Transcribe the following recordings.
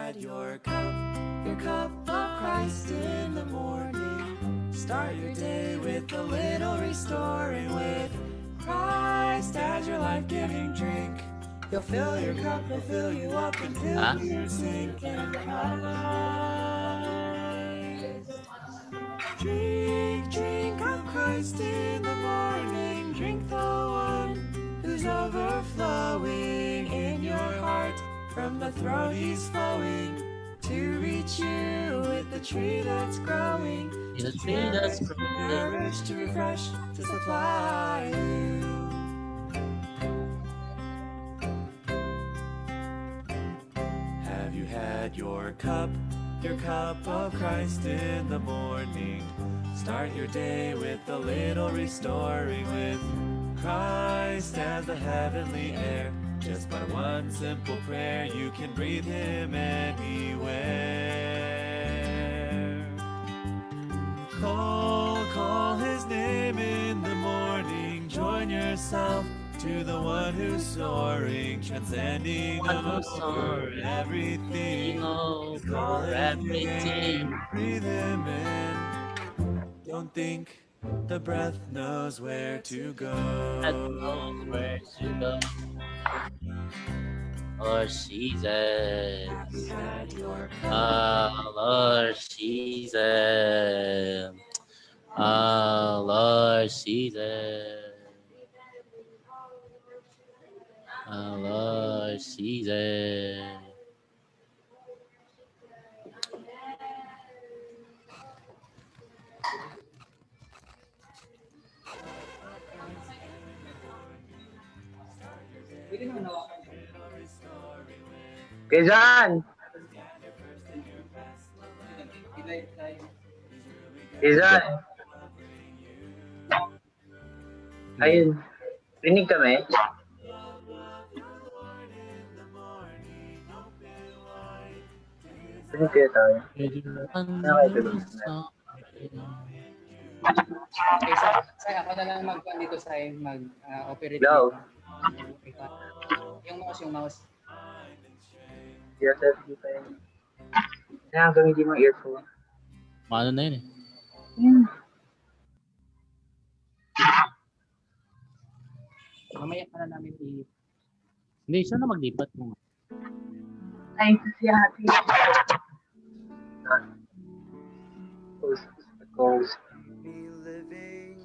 had your cup of Christ in the morning. Start your day with a little restoring. With Christ as your life-giving drink, He'll fill your cup, He'll fill you up until you're sinking. Drink, drink of Christ in the morning. Drink the one who's overflowing in your heart. From the throne He's flowing to reach you with the tree that's growing. The tree that's growing. To nourish, to refresh, to supply you. Have you had your cup of Christ in the morning? Start your day with a little restoring. With Christ as the heavenly air, just by one simple prayer you can breathe Him anywhere. Call His name in the morning. Join yourself to the one who's soaring, transcending over everything. Call everything. Breathe Him in. Don't think the breath knows where to go. Lord Jesus. Lord Jesus. Lord Jesus. Lord Jesus. Quezon! Quezon! Ayun. Rinig kami? Rinig kayo tayo. Okay, Sai, ako na lang dito, Sai, mag-operate Hello? dito. Yung mouse. Yes, dito yun. Kaya gamitin mo earphone. Paano na yun eh? Mamaya ka na namin Hindi, siya na maglipat mo. Ay, si ate. Ghost. Me living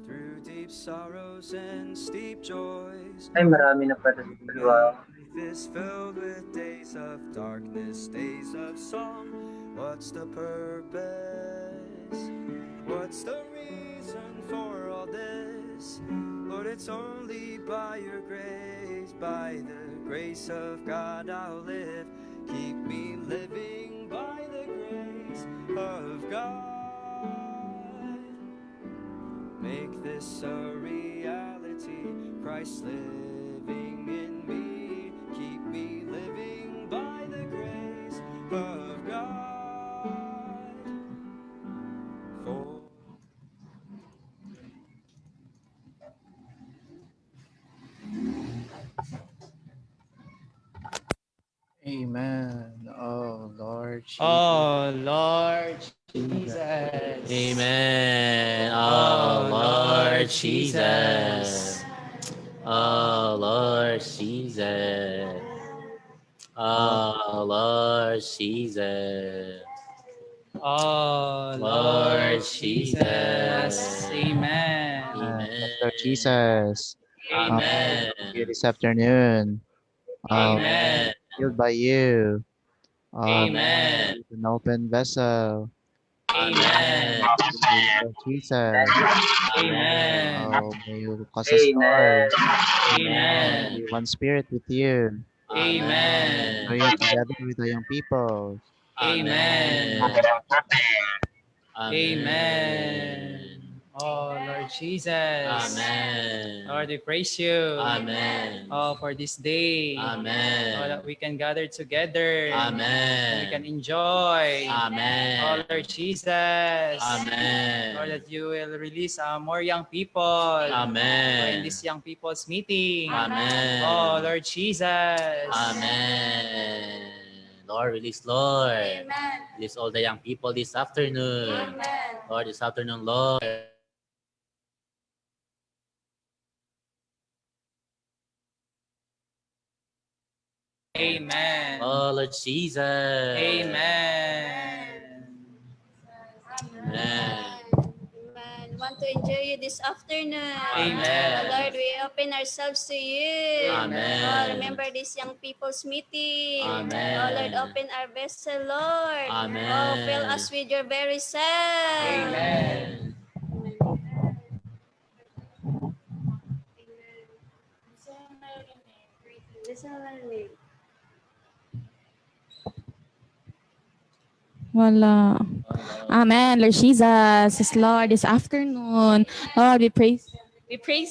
through deep sorrows and steep joys. Ay, marami na pala sa dalawa. Life is filled with days of darkness, days of song. What's the purpose? What's the reason for all this? Lord, it's only by your grace, by the grace of God I'll live. Keep me living by the grace of God. Make this a reality, Christ living in me. Keep me living by the grace of God. For Amen. Oh, Lord Jesus. Oh, Lord Jesus. Amen. Oh, Lord Jesus. Oh, Lord Jesus. Oh, Lord Jesus. Oh, Lord Jesus. Amen. Amen. Lord Jesus. Amen. You this afternoon. Amen. Healed by you. Amen. An open vessel. Amen. Lord Jesus. Amen. May you cause us, Lord. Amen. Be one spirit with you. Amen. Pray together with the young people. Amen. Amen. Oh, Lord Jesus. Amen. Lord, we praise you. Amen. Oh, for this day. Oh, Amen. that we can gather together. Amen. We can enjoy. Amen. Oh, Lord Jesus. Amen. Lord, that you will release more young people. Amen. In this young people's meeting. Amen. Oh, Lord Jesus. Amen. Lord, release, Lord. Release all the young people this afternoon. Lord, this afternoon, Lord. Amen. Oh, Lord Jesus. Amen. Amen. Amen. Want to enjoy you this afternoon. Amen. Oh Lord, we open ourselves to you. Amen. Oh, remember this young people's meeting. Amen. Oh Lord, open our vessel, Lord. Amen. Oh, fill us with your very self. Amen. Listen to me. Wala. Amen. Lord Jesus, yes, Lord, this afternoon, Lord, we praise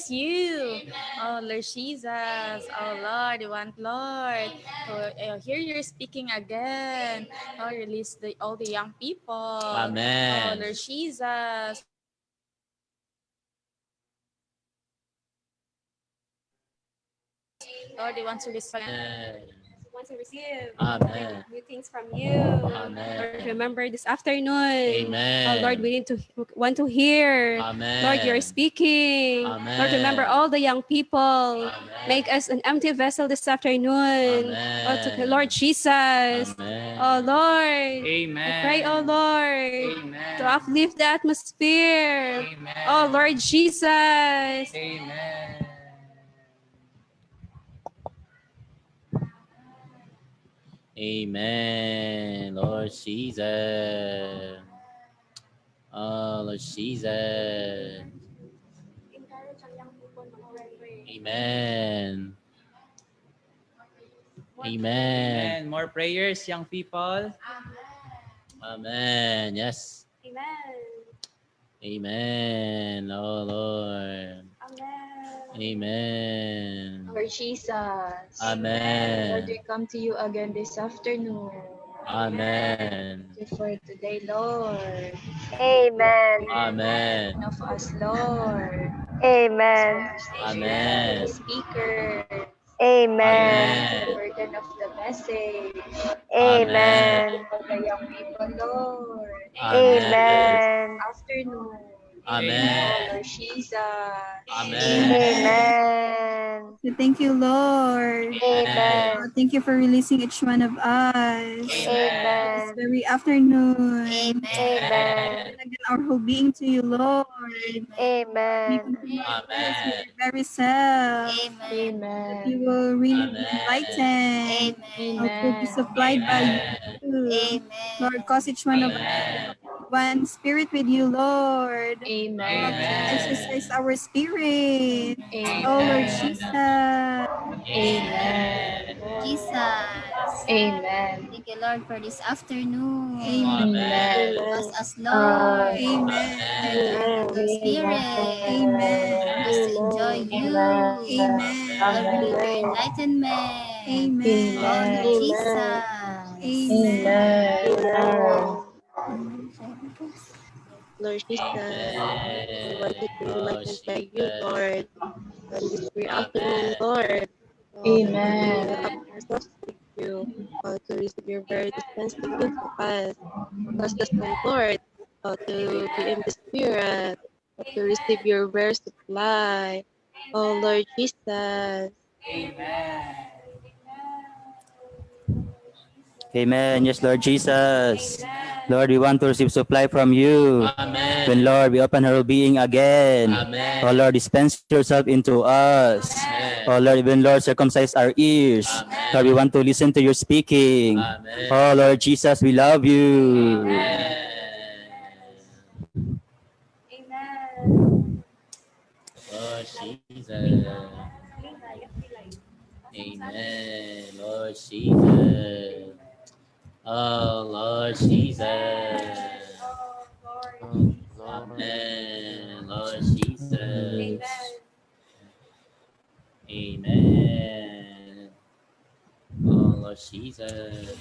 you. Oh, Lord Jesus. Oh, Lord, we want, Lord, to hear you speaking again. Lord, release all the young people. Amen. Oh, Lord Jesus. Lord, we want to listen. Want to receive Amen. new things from you. Amen. Lord, remember this afternoon. Amen. Oh Lord, we want to hear. Amen. Lord, you're speaking. Amen. Lord, remember all the young people. Amen. Make us an empty vessel this afternoon. Amen. Oh, to Lord Jesus. Amen. Oh Lord. Amen. I pray, oh Lord, Amen. to uplift the atmosphere. Amen. Oh Lord Jesus. Amen. Amen. Lord Jesus. Oh, Lord Jesus. Encourage ang young people to pray. Amen. Amen. Amen. More prayers, young people. Amen. Yes. Amen. Amen. Oh, Lord. Amen. Amen. Lord Jesus. Amen. Lord, we come to you again this afternoon. Amen. Thank you for today, Lord. Amen. Amen. Of us, Lord. Amen. Amen. The speaker. Amen. The Amen. burden of the message. Amen. For the young people, Lord. Amen. Amen. Afternoon. Amen. Lord Jesus. Amen. Amen. Thank you, Lord. Amen. Thank you for releasing each one of us this Amen. very afternoon. Amen. Again, our whole being to you, Lord. We Amen. continue to bless with Amen. your very self. That you Amen. will really be Amen. enlightened. Will be Amen. supplied by you. Lord, cause each one of us Amen. one spirit with you, Lord. Amen. Exercise our spirit. Oh, Lord Amen. Jesus. Amen. Jesus. Amen. Thank you, Lord, for this afternoon. Amen. Bless us, Lord. Amen. Turn the Spirit. Amen. Help us to enjoy you. Amen. Lord, we need your enlightenment. Amen. Oh, Lord Amen. Jesus. Amen. Amen. Lord Jesus, we Amen. want to be Oh, enlightened by you, Jesus. Lord. On this very afternoon, Amen. Lord, we will Amen. apply ourselves to you to receive your very dispensing gift to us. Cause us, O Lord, to be in the Spirit, to receive your very supply. Oh, Lord Jesus. Amen. Amen. Yes, Lord Jesus. Lord, we want to receive supply from you. Amen. When, Lord, we open our being again. Amen. Oh, Lord, dispense yourself into us. Amen. Oh, Lord, even, Lord, circumcise our ears. Amen. Lord, we want to listen to your speaking. Amen. Oh, Lord Jesus, we love you. Lord Jesus. Amen. Lord Jesus. Oh, Lord Jesus. Oh, Lord. Amen. Lord Jesus.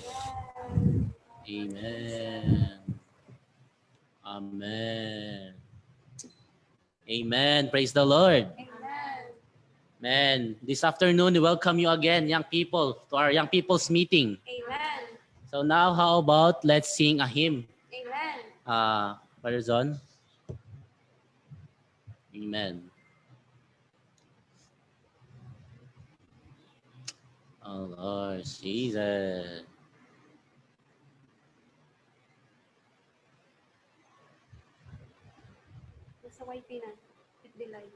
Amen. Amen. Amen. Praise the Lord. Amen. This afternoon, we welcome you again, young people, to our young people's meeting. Amen. So now, how about let's sing a hymn? Amen. Brother Zon? Amen. Oh, Lord Jesus. Nasa YP na. It delay.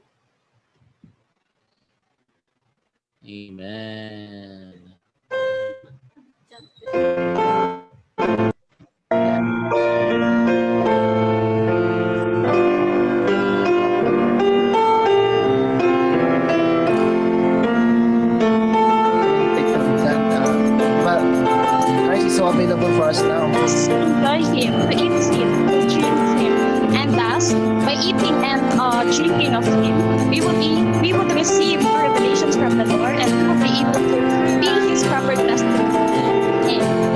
Amen. Take for example, Christ is so available for us now. Enjoy Him, to eat Him, to drink Him, and thus, by eating and drinking of Him, we would receive revelations from the Lord, and we will be able to be His proper testimony. Amen.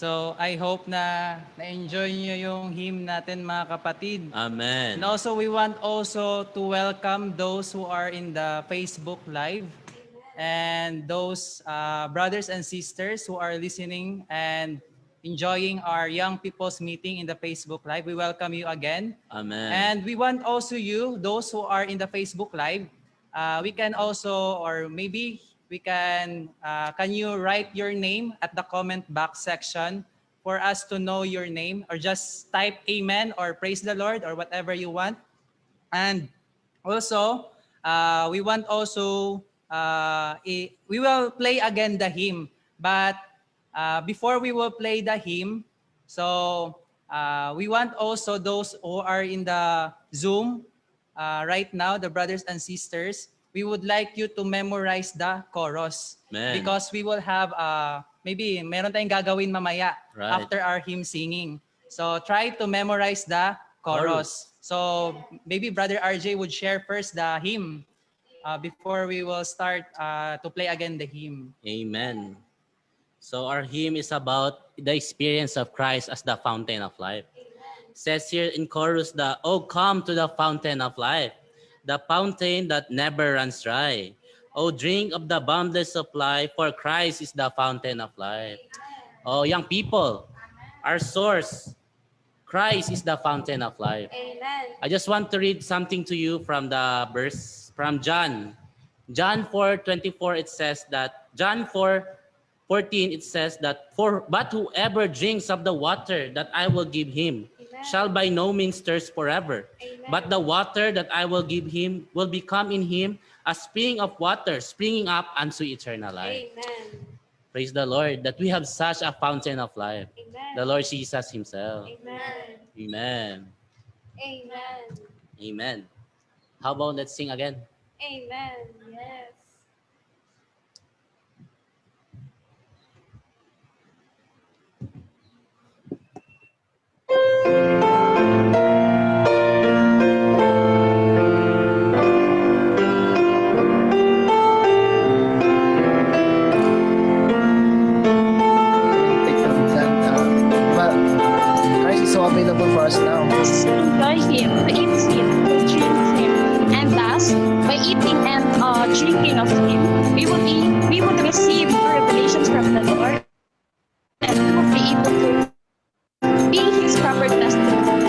So I hope na na-enjoy niyo yung hymn natin mga kapatid. Amen. And also we want also to welcome those who are in the Facebook Live and those brothers and sisters who are listening and enjoying our young people's meeting in the Facebook Live. We welcome you again. Amen. And we want also you, those who are in the Facebook Live, we can also, or maybe we can you write your name at the comment box section for us to know your name, or just type amen or praise the Lord or whatever you want. And also, we want also, we will play again the hymn, but before we will play the hymn, so we want also those who are in the Zoom right now, the brothers and sisters, we would like you to memorize the chorus. Amen. Because we will have, maybe meron tayong gagawin mamaya Right. after our hymn singing. So try to memorize the chorus. So maybe Brother RJ would share first the hymn before we will start to play again the hymn. Amen. So our hymn is about the experience of Christ as the fountain of life. It says here in chorus, "Oh, come to the fountain of life, the fountain that never runs dry. Oh, drink of the boundless supply, for Christ is the fountain of life." Oh, young people, our source, Christ is the fountain of life. Amen. I just want to read something to you from the verse from John. John 4:24, it says that, John 4:14, it says that, but whoever drinks of the water that I will give him shall by no means thirst forever. Amen. But the water that I will give him will become in him a spring of water, springing up unto eternal life. Amen. Praise the Lord that we have such a fountain of life. Amen. The Lord Jesus himself. Amen. Amen. Amen. Amen. How about let's sing again? Amen. Yes. Take from that. Diba, Christ is so available for us now. Enjoy Him, to eat Him, to drink Him, and thus, by eating and drinking of Him, we would receive revelations from the Lord, and we would be able to be His proper testimony.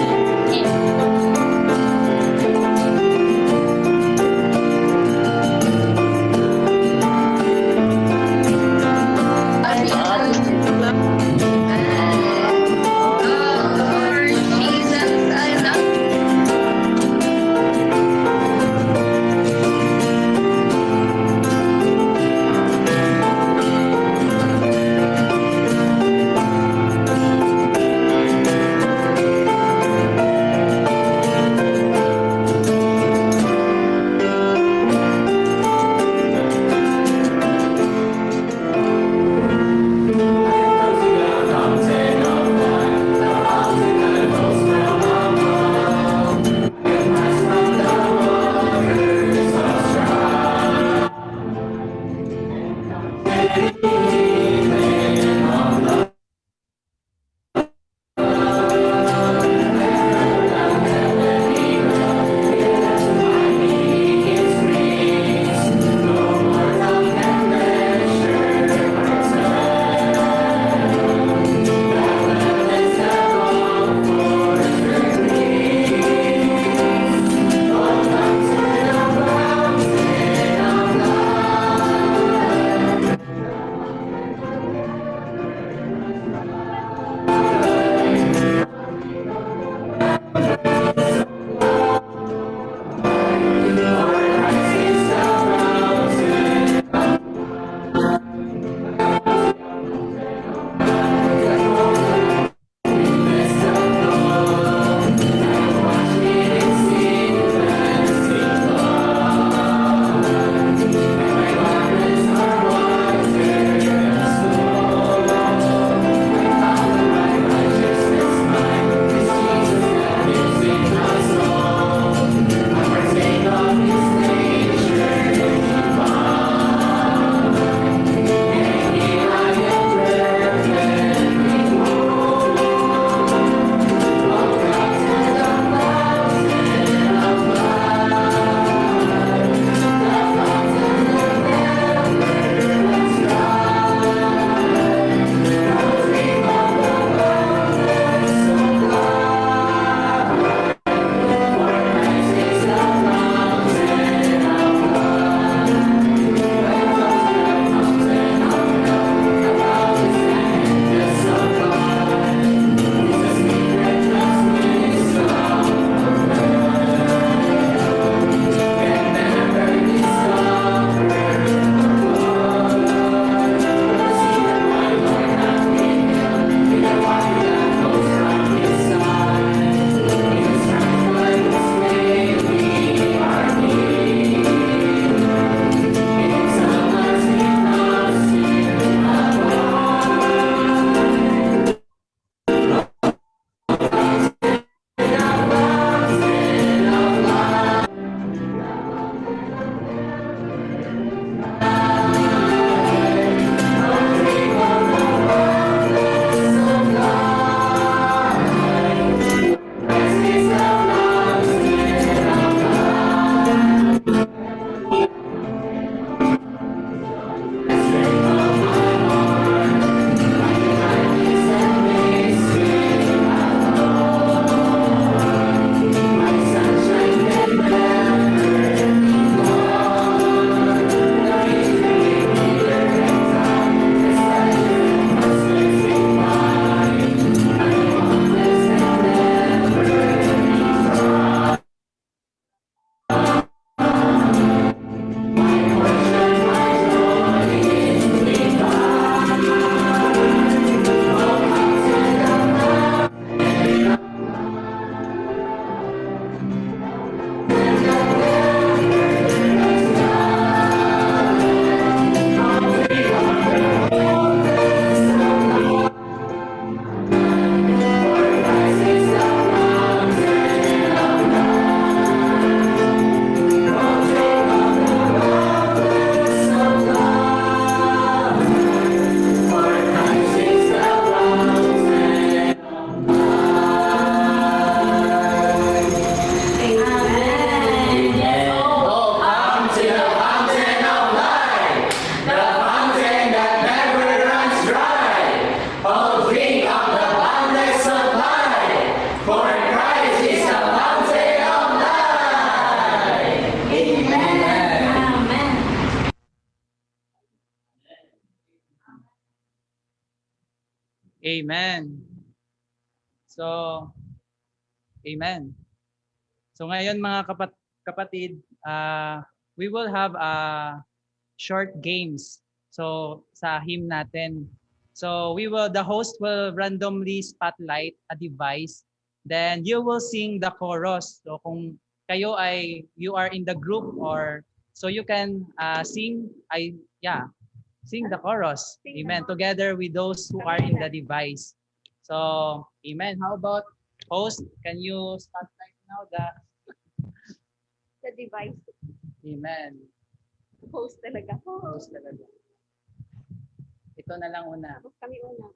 Amen. So, amen. So ngayon mga kapatid, we will have short games. So sa hymn natin. So the host will randomly spotlight a device. Then you will sing the chorus. So kung you are in the group, or so you can sing the chorus. Amen. Together with those who are in the device. So amen. How about host? Can you spotlight now The device. Amen. Host talaga. Host talaga. Ito na lang una. Kami una.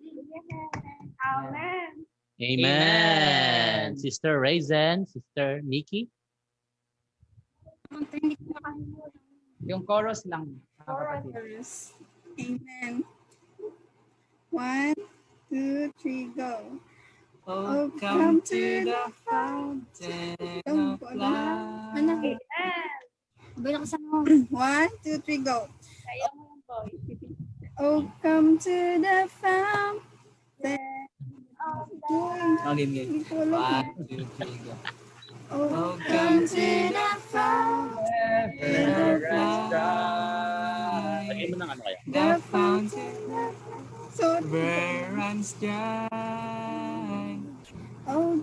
Amen. Amen. Sister Raisin, Sister Nikki. Yung chorus lang. Mga kapatid. Chorus. Amen. 1, 2, 3, go. Oh, come to the fountain of life. Amen. Bilang sa mo. 1, 2, 3, go. Kaya mo yung boy. Oh, come to the fountain. Game. 1, 2, 3, go. Oh, come to the fountain. Lagay mo ng ano kaya? The fountain So, where runs dry. oh,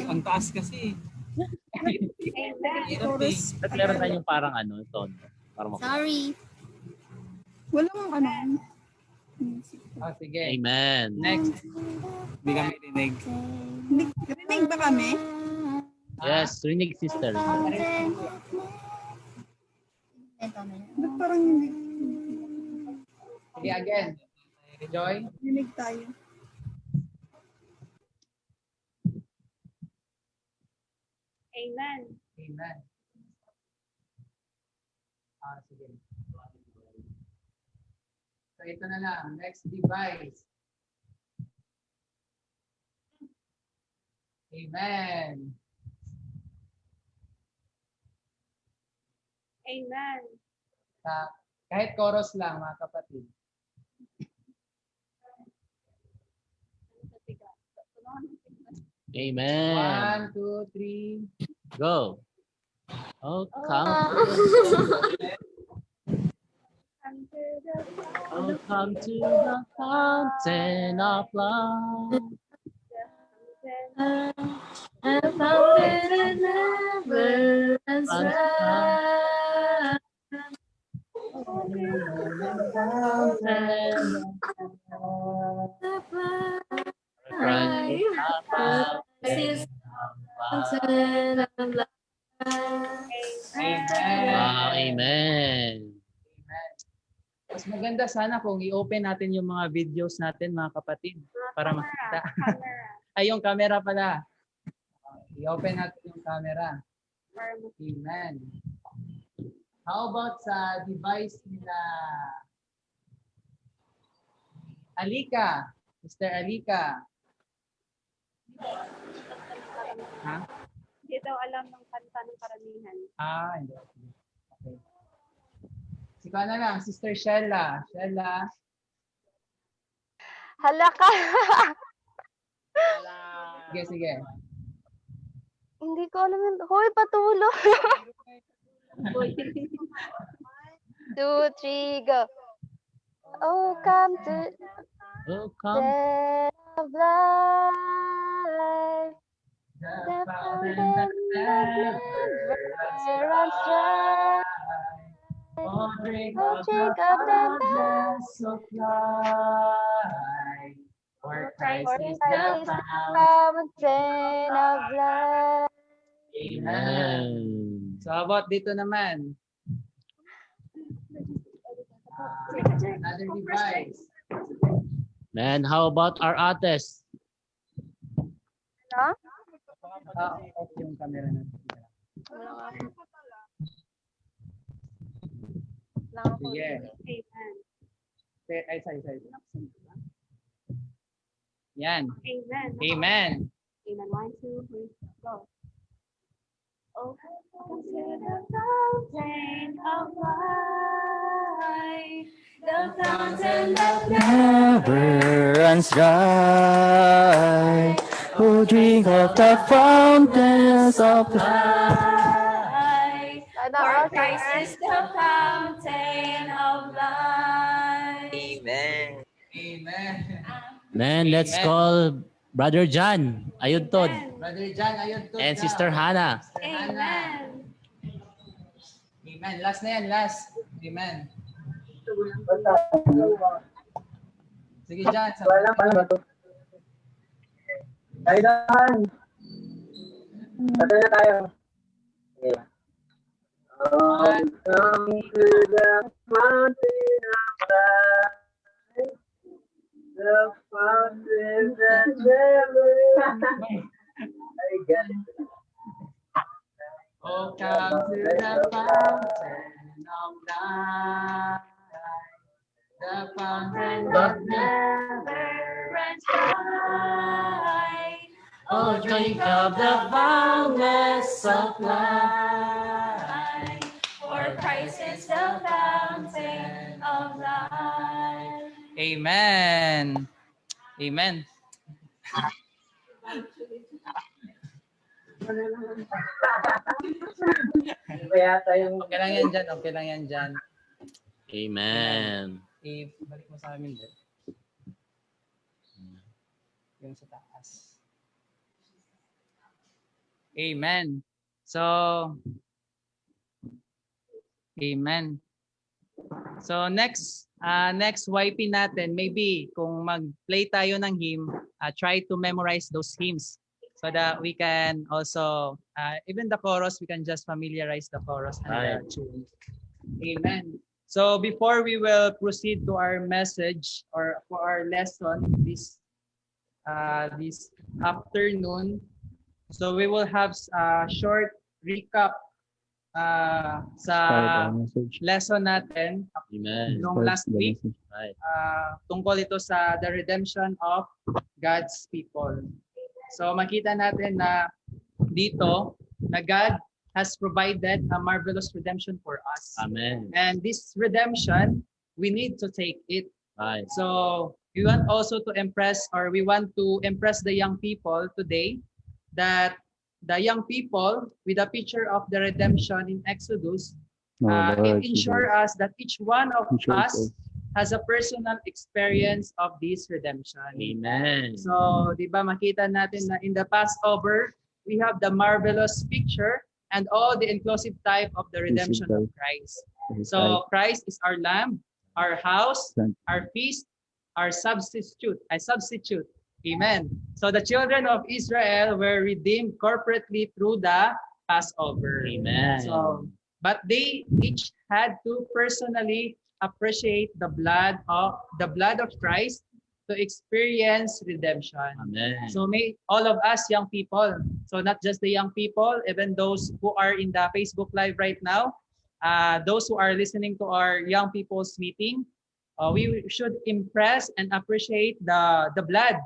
Ang taas kasi. Amen. At meron tayong parang tono. Para sorry. Walang ano. Sige. Amen. Next. Hindi kami rinig. Rinig ba kami? Yes, rinig sister. Ba't parang hindi? Sige, again. Joy. Rinig tayo. Amen. Amen. Sige. So ito na lang. Next device. Amen. Amen. Kahit chorus lang, mga kapatid. Amen. 1, 2, 3. Go. Oh, come. Oh, come to the fountain of love. And fountain never runs dry. Amen. Mas maganda sana kung i-open natin yung mga videos natin, mga kapatid, para makita. Ay, yung camera pala. I-open natin yung camera. Amen. How about sa device nila? Alika. Sister Alika. Ha? Hindi daw alam ng kanta ng karamihan. Hindi. Okay. Ikaw na lang, Sister Shella. Shella. Hala ka. Sige, sige. Hindi ko alam yun. Hoy, patulo. 1, 2, 3, go. Oh, come to Oh, come. the of life. The fountain of never runs dry. Oh, drink Oh, of drink the of the fountains of life. For Christ is the fountain of life. Amen. So how about dito naman? Another device. Man, how about our artists? Ano? Off yung camera natin. Sige. Amen. Ay, sorry. Yan. Amen. Amen. Amen. 1, 2, 3, go. Oh, come to the fountain of life. the fountain that Never runs dry. Who drink of the fountains of life. For Christ is the fountain of life. Amen. Amen. Man, let's Amen. call Brother John Ayuntod Brother John, ayun to. and Sister Hannah. Amen. Amen. Last na yan, last. Amen. Sige, John. Wala pa naman to. Tayo dahan. Patay na tayo. Okay. Come to the fountain of life, the fountain that never I got it. Oh, come to the fountain of life, the fountain that never runs dry. Oh, drink of the boundless of life. For Christ is the fountain of life. Amen. Amen. Kaya tayong Okay lang yan dyan. Okay lang yan dyan. Amen. Balik mo sa amin din. Yung sa taas. Amen. So, amen. So next YP natin, maybe kung mag-play tayo ng hymn, try to memorize those hymns so that we can also, even the chorus, we can just familiarize the chorus and the tune. Amen. So before we will proceed to our message or for our lesson this afternoon, so we will have a short recap sa lesson natin nung last week. Tungkol ito sa the redemption of God's people. So makita natin na dito na God has provided a marvelous redemption for us. Amen. And this redemption, we need to take it. Right. So we want also to impress, or we want to impress the young people today that the young people with a picture of the redemption in Exodus, it ensures us that each one of us has a personal experience of this redemption. Amen. So, di ba makita natin na in the Passover, we have the marvelous picture and all the inclusive type of the redemption of Christ. So, Christ is our lamb, our house, our feast, our substitute. Amen. So the children of Israel were redeemed corporately through the Passover. Amen. So, but they each had to personally appreciate the blood of Christ to experience redemption. Amen. So may all of us young people, so not just the young people, even those who are in the Facebook Live right now, those who are listening to our young people's meeting, we should impress and appreciate the blood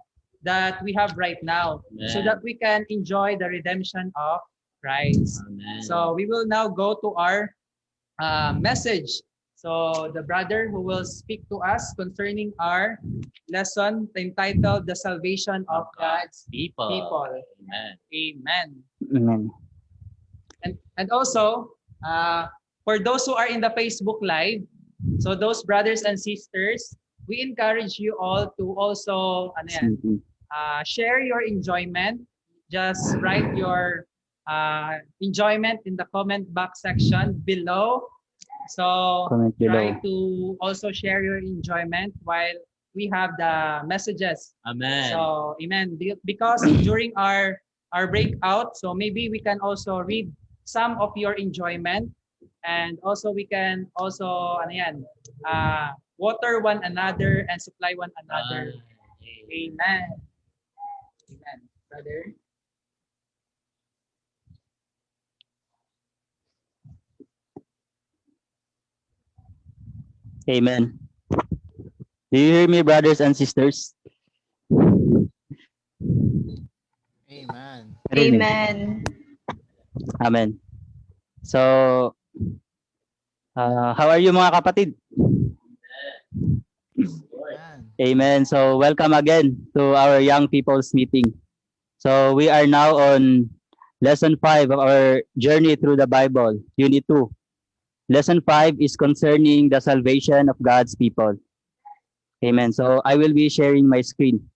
that we have right now. Amen. So that we can enjoy the redemption of Christ. Amen. So we will now go to our message. So the brother who will speak to us concerning our lesson entitled The Salvation of God's People. Amen. Amen. Amen. And also, for those who are in the Facebook Live, so those brothers and sisters, we encourage you all to also share your enjoyment. Just write your enjoyment in the comment box section below. So try to also share your enjoyment while we have the messages. Amen. So amen. Because during our breakout, so maybe we can also read some of your enjoyment, and also we can also water one another and supply one another. Amen. Amen. Brother. Amen. Do you hear me, brothers and sisters? Amen. Amen. Amen. So, how are you mga kapatid? Amen. So welcome again to our young people's meeting. So we are now on lesson 5 of our journey through the Bible, unit 2. Lesson 5 is concerning the salvation of God's people. Amen. So I will be sharing my screen.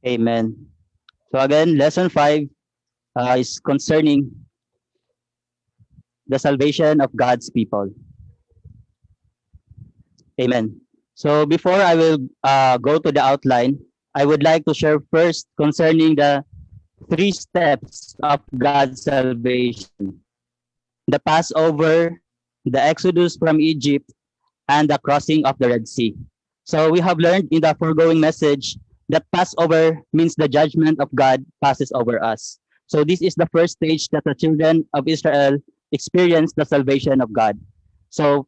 Amen. So again, lesson 5 is concerning the salvation of God's people. Amen. So before I will go to the outline, I would like to share first concerning the 3 steps of God's salvation: the Passover, the Exodus from Egypt, and the crossing of the Red Sea. So we have learned in the foregoing message that Passover means the judgment of God passes over us. So this is the first stage that the children of Israel experienced the salvation of God. So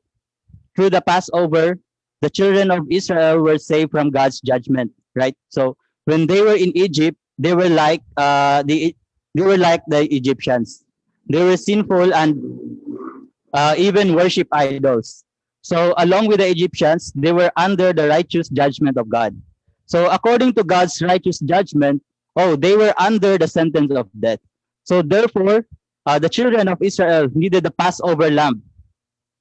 through the Passover, the children of Israel were saved from God's judgment, right? So when they were in Egypt, they were like the Egyptians. They were sinful and even worship idols. So along with the Egyptians, they were under the righteous judgment of God. So according to God's righteous judgment, they were under the sentence of death. So therefore, the children of Israel needed the Passover lamb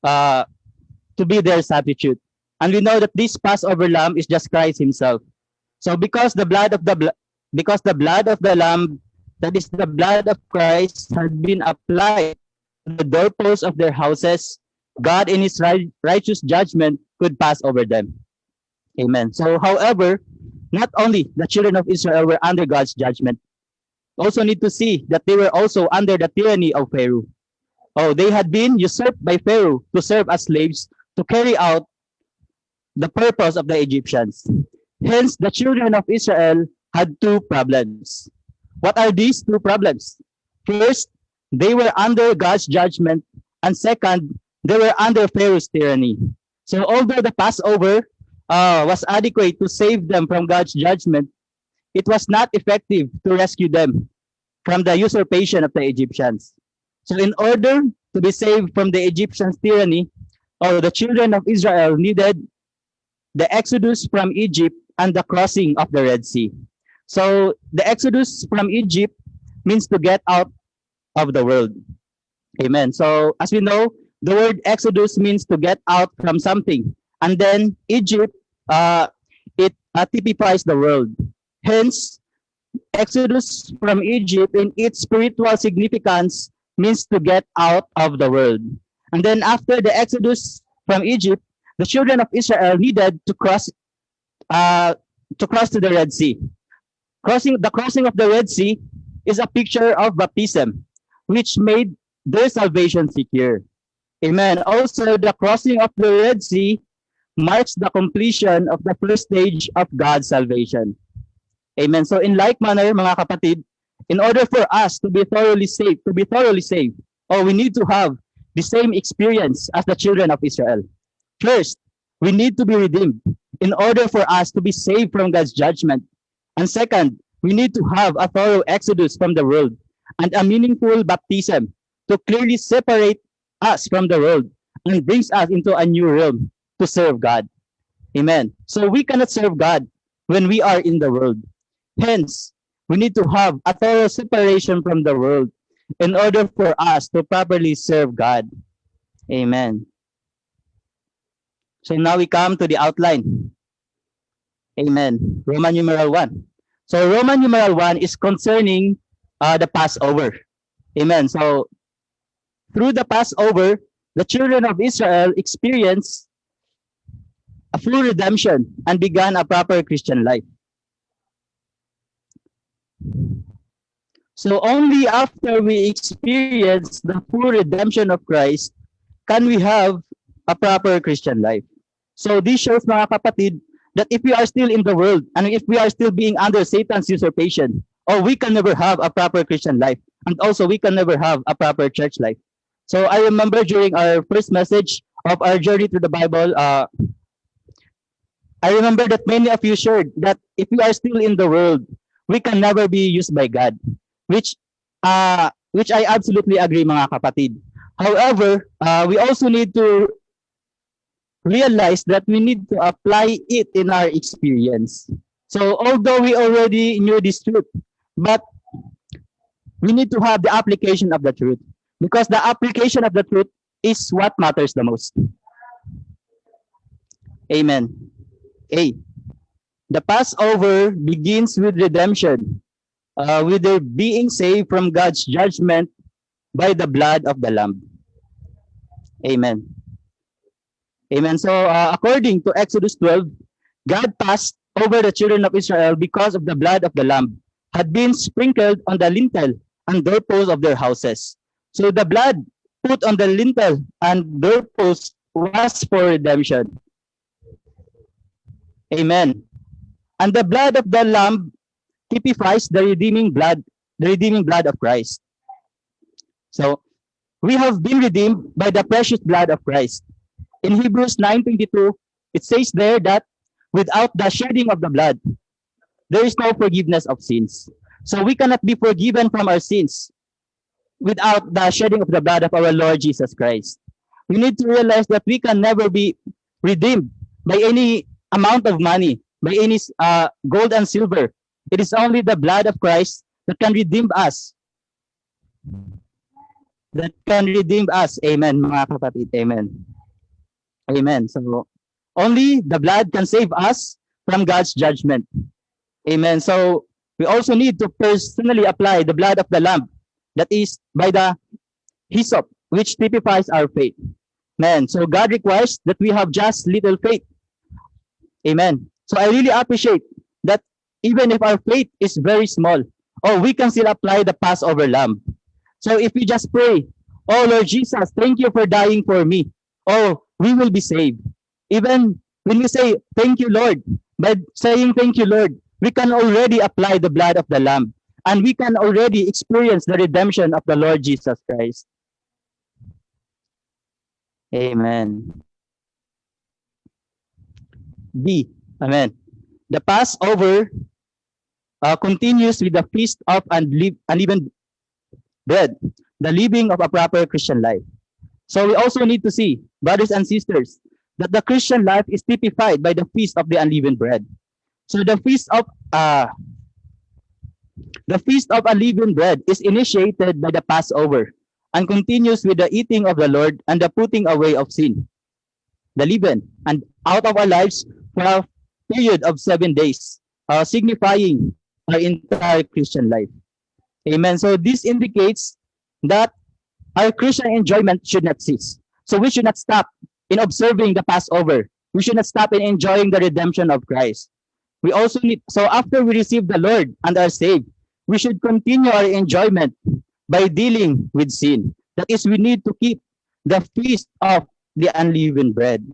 to be their substitute. And we know that this Passover lamb is just Christ himself. So because the blood of the lamb, that is the blood of Christ, had been applied to the doorposts of their houses, God in his righteous judgment could pass over them. Amen. So however, not only the children of Israel were under God's judgment, also need to see that they were also under the tyranny of Pharaoh. They had been usurped by Pharaoh to serve as slaves to carry out the purpose of the Egyptians. Hence, the children of Israel had 2 problems. What are these 2 problems? First, they were under God's judgment, and second, they were under Pharaoh's tyranny. So although the Passover was adequate to save them from God's judgment, it was not effective to rescue them from the usurpation of the Egyptians. So in order to be saved from the Egyptians' tyranny, the children of Israel needed the Exodus from Egypt and the crossing of the Red Sea. So the Exodus from Egypt means to get out of the world. Amen. So as we know, the word Exodus means to get out from something. And then Egypt, it typifies the world. Hence, Exodus from Egypt in its spiritual significance means to get out of the world. And then after the Exodus from Egypt, the children of Israel needed to cross to the Red Sea. The crossing of the Red Sea is a picture of baptism, which made their salvation secure. Amen. Also, the crossing of the Red Sea marks the completion of the first stage of God's salvation. Amen. So in like manner, mga kapatid, in order for us to be thoroughly saved, we need to have the same experience as the children of Israel. First, we need to be redeemed in order for us to be saved from God's judgment. And second, we need to have a thorough exodus from the world and a meaningful baptism to clearly separate us from the world and brings us into a new realm to serve God. Amen. So we cannot serve God when we are in the world. Hence, we need to have a thorough separation from the world in order for us to properly serve God. Amen. So now we come to the outline. Amen. Roman numeral 1. So Roman numeral 1 is concerning the Passover. Amen. So through the Passover, the children of Israel experienced a full redemption and began a proper Christian life. So only after we experience the full redemption of Christ can we have a proper Christian life. So this shows, mga kapatid, that if we are still in the world and if we are still being under Satan's usurpation, we can never have a proper Christian life, and also we can never have a proper church life. So I remember during our first message of our journey through the Bible, I remember that many of you shared that if we are still in the world, we can never be used by God, which I absolutely agree, mga kapatid. However, we also need to realize that we need to apply it in our experience. So although we already knew this truth, but we need to have the application of the truth, because the application of the truth is what matters the most. Amen. A. The Passover begins with redemption, with their being saved from God's judgment by the blood of the Lamb. Amen. Amen. So according to Exodus 12, God passed over the children of Israel because of the blood of the Lamb had been sprinkled on the lintel and doorposts of their houses. So the blood put on the lintel and doorposts was for redemption. Amen. And the blood of the Lamb typifies the redeeming blood of Christ. So we have been redeemed by the precious blood of Christ. In Hebrews 9:22, it says there that without the shedding of the blood, there is no forgiveness of sins. So we cannot be forgiven from our sins without the shedding of the blood of our Lord Jesus Christ. We need to realize that we can never be redeemed by any amount of money, by any gold and silver. It is only the blood of Christ that can redeem us. That can redeem us. Amen, mga kapatid. Amen. Amen. So only the blood can save us from God's judgment. Amen. So we also need to personally apply the blood of the Lamb, that is by the hyssop, which typifies our faith. Amen. So God requires that we have just little faith. Amen. So I really appreciate that even if our faith is very small, we can still apply the Passover lamb. So if we just pray, oh Lord Jesus, thank you for dying for me, we will be saved. Even when we say thank you Lord, by saying thank you Lord, we can already apply the blood of the lamb, and we can already experience the redemption of the Lord Jesus Christ. Amen. B. Amen. The Passover continues with the feast of unleavened bread, the living of a proper Christian life. So we also need to see, brothers and sisters, that the Christian life is typified by the feast of the unleavened bread. So the feast of unleavened bread is initiated by the Passover and continues with the eating of the Lord and the putting away of sin, the leaven, and out of our lives for a period of 7 days, signifying our entire Christian life. Amen. So this indicates that our Christian enjoyment should not cease. So we should not stop in observing the Passover. We should not stop in enjoying the redemption of Christ. We also need, so after we receive the Lord and are saved, we should continue our enjoyment by dealing with sin. That is, we need to keep the feast of the unleavened bread.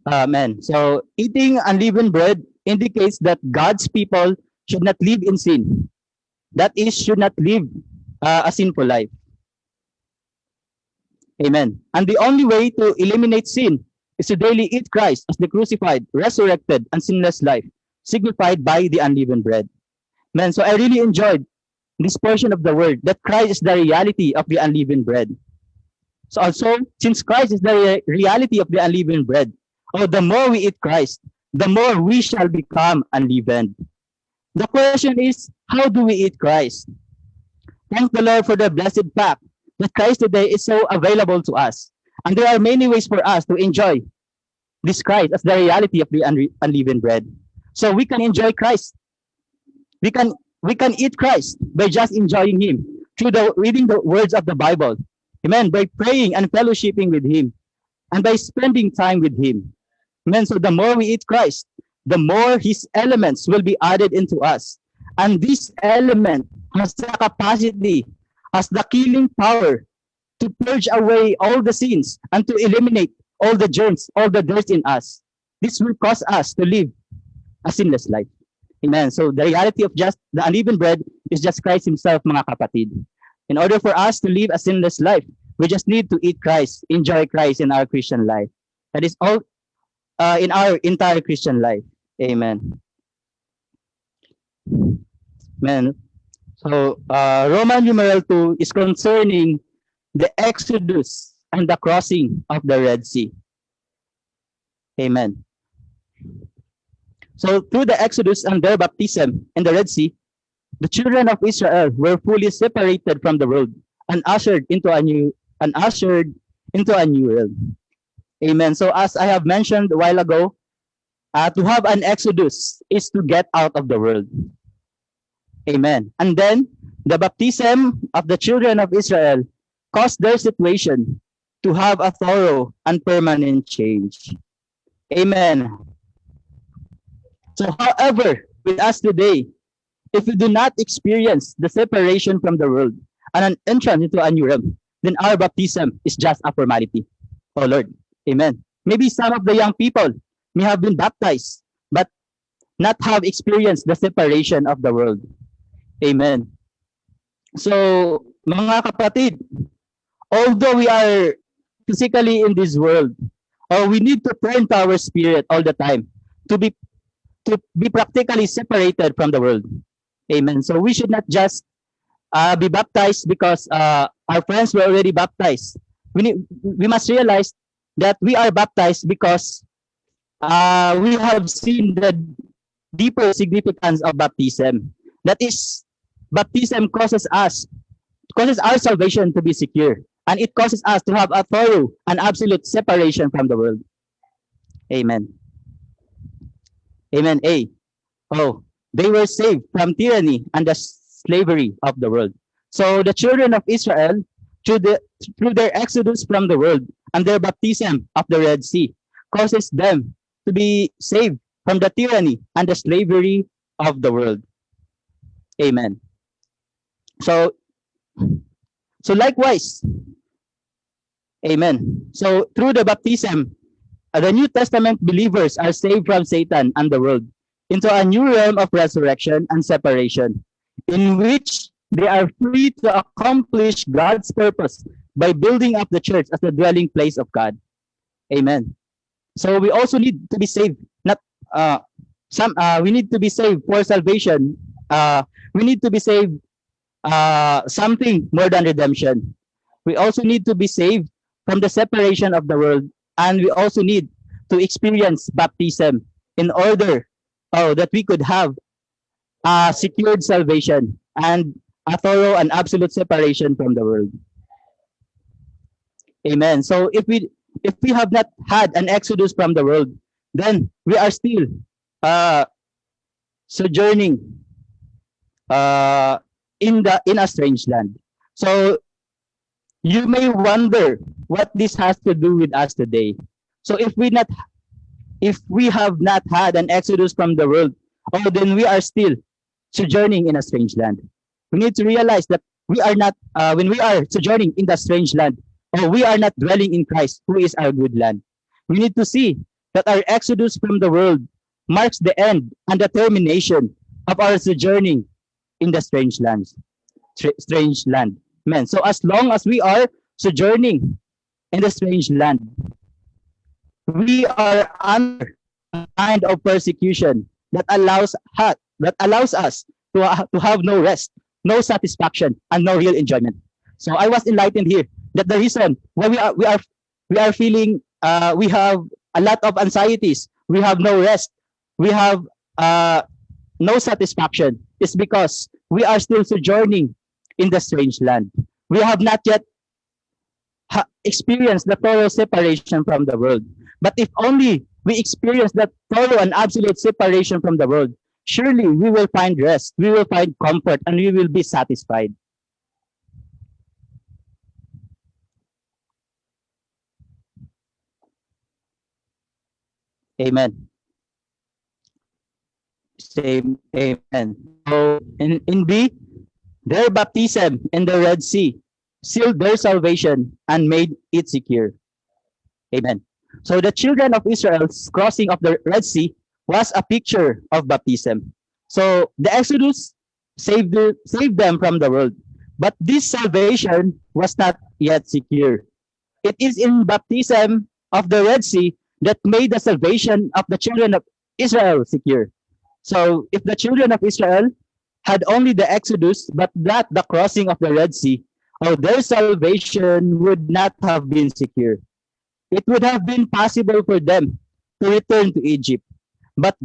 Amen. So eating unleavened bread indicates that God's people should not live in sin. That is, should not live a sinful life. Amen. And the only way to eliminate sin is to daily eat Christ as the crucified, resurrected, and sinless life, signified by the unleavened bread. Amen. So I really enjoyed this portion of the word, that Christ is the reality of the unleavened bread. So also, since Christ is the reality of the unleavened bread, the more we eat Christ, the more we shall become unleavened. The question is, how do we eat Christ? Thank the Lord for the blessed fact that Christ today is so available to us. And there are many ways for us to enjoy this Christ as the reality of the unleavened bread. So we can enjoy Christ. We can eat Christ by just enjoying Him through reading the words of the Bible. Amen. By praying and fellowshipping with Him, and by spending time with Him. Amen. So the more we eat Christ, the more His elements will be added into us. And this element has the capacity, has the killing power to purge away all the sins and to eliminate all the germs, all the dirt in us. This will cause us to live a sinless life. Amen. So the reality of just the unleavened bread is just Christ Himself, mga kapatid. In order for us to live a sinless life, We just need to eat Christ, enjoy Christ in our Christian life. That is all in our entire Christian life. Amen. Amen. So Roman numeral 2 is concerning the Exodus and the crossing of the Red Sea. Amen. So through the Exodus and their baptism in the Red Sea, the children of Israel were fully separated from the world and ushered into a new realm. Amen. So as I have mentioned a while ago, to have an Exodus is to get out of the world. Amen. And then the baptism of the children of Israel caused their situation to have a thorough and permanent change. Amen. So however, with us today, if we do not experience the separation from the world and an entrance into a new realm, then our baptism is just a formality. Oh Lord. Amen. Maybe some of the young people may have been baptized, but not have experienced the separation of the world. Amen. So, mga kapatid, although we are physically in this world, we need to turn to our spirit all the time to be practically separated from the world. Amen. So we should not just be baptized because our friends were already baptized. We must realize that we are baptized because we have seen the deeper significance of baptism. That is, baptism causes our salvation to be secure, and it causes us to have a thorough and absolute separation from the world. Amen. Amen. A. Oh, they were saved from tyranny and the slavery of the world. So the children of Israel, through their exodus from the world and their baptism of the Red Sea, causes them to be saved from the tyranny and the slavery of the world. Amen. So likewise, amen. So through the baptism, the New Testament believers are saved from Satan and the world into a new realm of resurrection and separation, in which they are free to accomplish God's purpose by building up the church as the dwelling place of God. Amen. So we also need to be saved. We need to be saved for salvation. We need to be saved something more than redemption. We also need to be saved from the separation of the world, and we also need to experience baptism in order that we could have secured salvation and a thorough and absolute separation from the world. Amen. So if we have not had an exodus from the world, then we are still sojourning in a strange land. So you may wonder what this has to do with us today. So if we have not had an exodus from the world, then we are still sojourning in a strange land. We need to realize that we are not, when we are sojourning in the strange land, we are not dwelling in Christ, who is our good land. We need to see that our exodus from the world marks the end and the termination of our sojourning in the strange land. Amen. So as long as we are sojourning in the strange land, we are under a kind of persecution that allows us to have no rest, no satisfaction, and no real enjoyment. So I was enlightened here that the reason why we are feeling we have a lot of anxieties, we have no rest, we have no satisfaction, is because we are still sojourning in the strange land. We have not yet experienced the thorough separation from the world. But if only we experience that thorough and absolute separation from the world, surely we will find rest, we will find comfort, and we will be satisfied. Amen. Same. Amen. So in B, their baptism in the Red Sea sealed their salvation and made it secure. Amen. So the children of Israel's crossing of the Red Sea was a picture of baptism. So the Exodus saved them from the world, But this salvation was not yet secure. It is in baptism of the Red Sea that made the salvation of the children of Israel secure. So if the children of Israel had only the Exodus, but not the crossing of the Red Sea, their salvation would not have been secure. It would have been possible for them to return to Egypt. But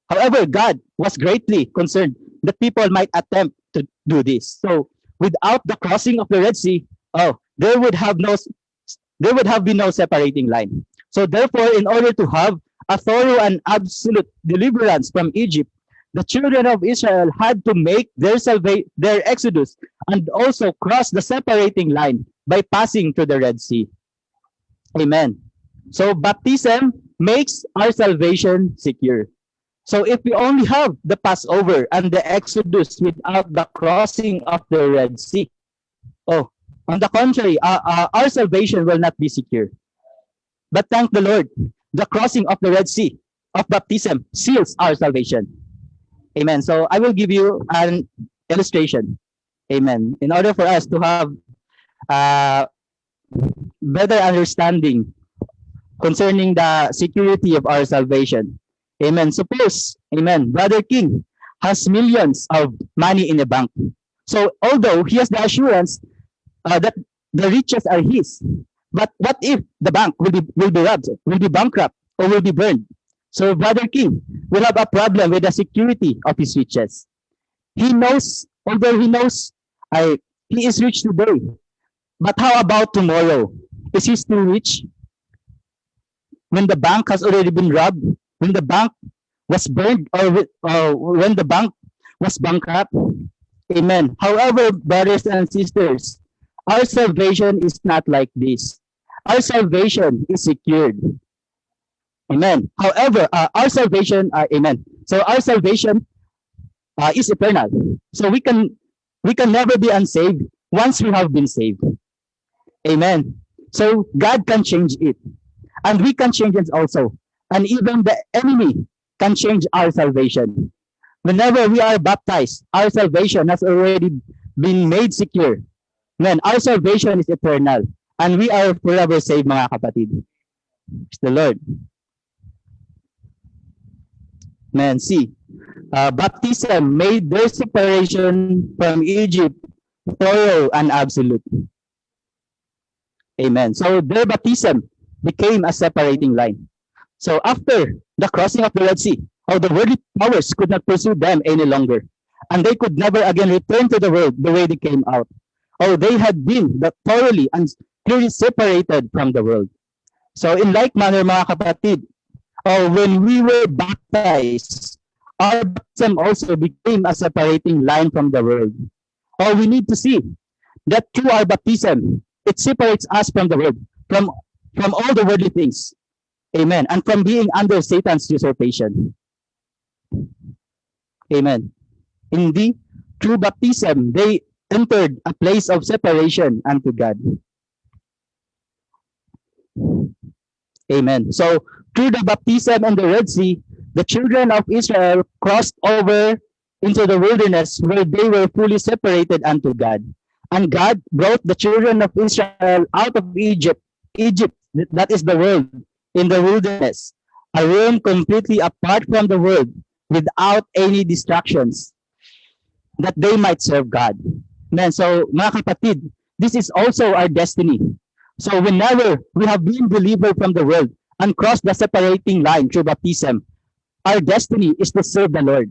however, God was greatly concerned that people might attempt to do this. So without the crossing of the Red Sea, there would have been no separating line. So therefore, in order to have a thorough and absolute deliverance from Egypt, the children of Israel had to make their exodus and also cross the separating line by passing through the Red Sea. Amen. So baptism makes our salvation secure. So if we only have the Passover and the Exodus without the crossing of the Red Sea, on the contrary, our salvation will not be secure. But thank the Lord, the crossing of the Red Sea of baptism seals our salvation. Amen. So I will give you an illustration. Amen. In order for us to have better understanding concerning the security of our salvation. Amen. Suppose, amen, Brother King has millions of money in the bank. So although he has the assurance that the riches are his, but what if the bank will be robbed, will be bankrupt, or will be burned? So Brother King will have a problem with the security of his riches. He knows, although he knows he is rich today, but how about tomorrow? Is he still rich? When the bank has already been robbed, when the bank was burned, or when the bank was bankrupt? Amen. However, brothers and sisters, our salvation is not like this. Our salvation is secured. Amen. However, our salvation, amen. So our salvation is eternal. So we can never be unsaved once we have been saved. Amen. So God can change it, and we can change it also. And even the enemy can change our salvation. Whenever we are baptized, our salvation has already been made secure. Amen. Our salvation is eternal, and we are forever saved, mga kapatid. Praise the Lord. Amen. See, baptism made their separation from Egypt thorough and absolute. Amen. So their baptism became a separating line. So after the crossing of the Red Sea, the worldly powers could not pursue them any longer, and they could never again return to the world the way they came out. They had been thoroughly and clearly separated from the world. So in like manner, mga kapatid, when we were baptized, our baptism also became a separating line from the world. We need to see that through our baptism, it separates us from the world, from all the worldly things. Amen. And from being under Satan's usurpation. Amen. Indeed, through baptism, they entered a place of separation unto God. Amen. So, through the baptism and the Red Sea, the children of Israel crossed over into the wilderness where they were fully separated unto God. And God brought the children of Israel out of Egypt, that is the world, in the wilderness, a realm completely apart from the world, without any distractions, that they might serve God. Amen. So, mga kapatid, this is also our destiny. So whenever we have been delivered from the world and crossed the separating line through baptism, our destiny is to serve the Lord.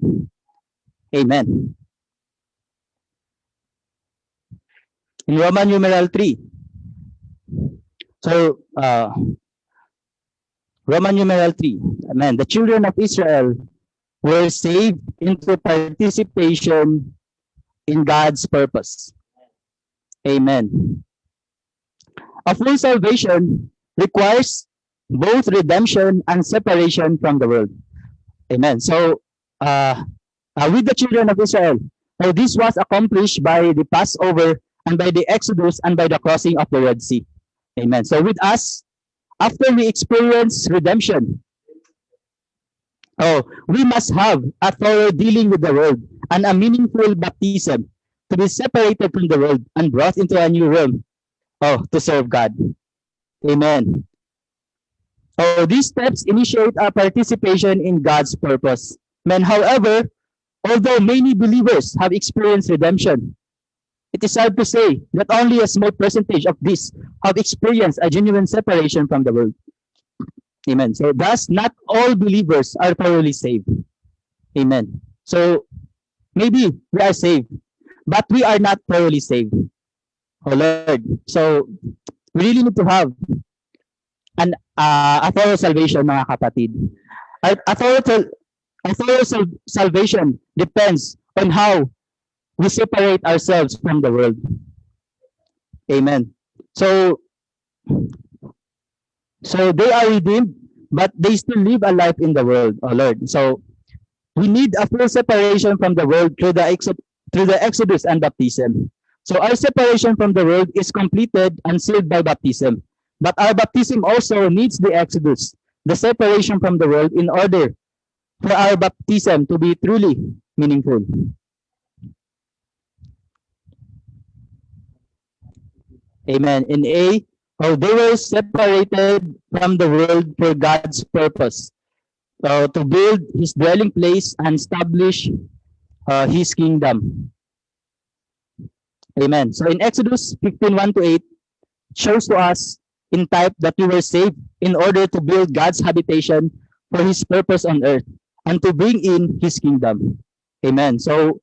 Amen. In Roman numeral 3. So, Roman numeral 3. Amen. The children of Israel were saved into participation in God's purpose. Amen. A full salvation requires both redemption and separation from the world. Amen. So, with the children of Israel, this was accomplished by the Passover and by the Exodus and by the crossing of the Red Sea. Amen. So with us, after we experience redemption, we must have a thorough dealing with the world and a meaningful baptism to be separated from the world and brought into a new realm, to serve God. Amen. These steps initiate our participation in God's purpose. However, although many believers have experienced redemption, it is hard to say that only a small percentage of these have experienced a genuine separation from the world. Amen. So thus, not all believers are thoroughly saved. Amen. So maybe we are saved, but we are not thoroughly saved. Oh Lord. So we really need to have a thorough salvation, mga kapatid. A thorough salvation depends on how we separate ourselves from the world. Amen. So they are redeemed, but they still live a life in the world, oh Lord. So we need a full separation from the world through the Exodus and baptism. So our separation from the world is completed and sealed by baptism. But our baptism also needs the Exodus, the separation from the world, in order for our baptism to be truly meaningful. Amen. In A, they were separated from the world for God's purpose, to build His dwelling place and establish His kingdom. Amen. So in Exodus 15:1-8, shows to us in type that we were saved in order to build God's habitation for His purpose on earth and to bring in His kingdom. Amen. So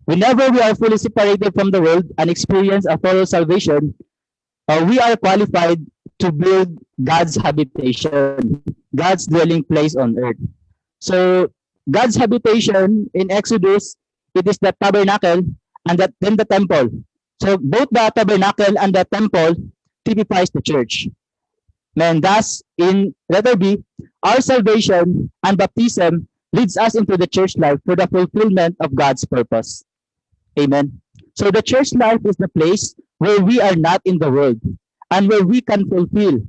whenever we are fully separated from the world and experience a thorough salvation, we are qualified to build God's habitation, God's dwelling place on earth. So God's habitation in Exodus, it is the tabernacle and then the temple. So both the tabernacle and the temple typifies the church. And thus, in letter B, our salvation and baptism leads us into the church life for the fulfillment of God's purpose. Amen. So the church life is the place where we are not in the world and where we can fulfill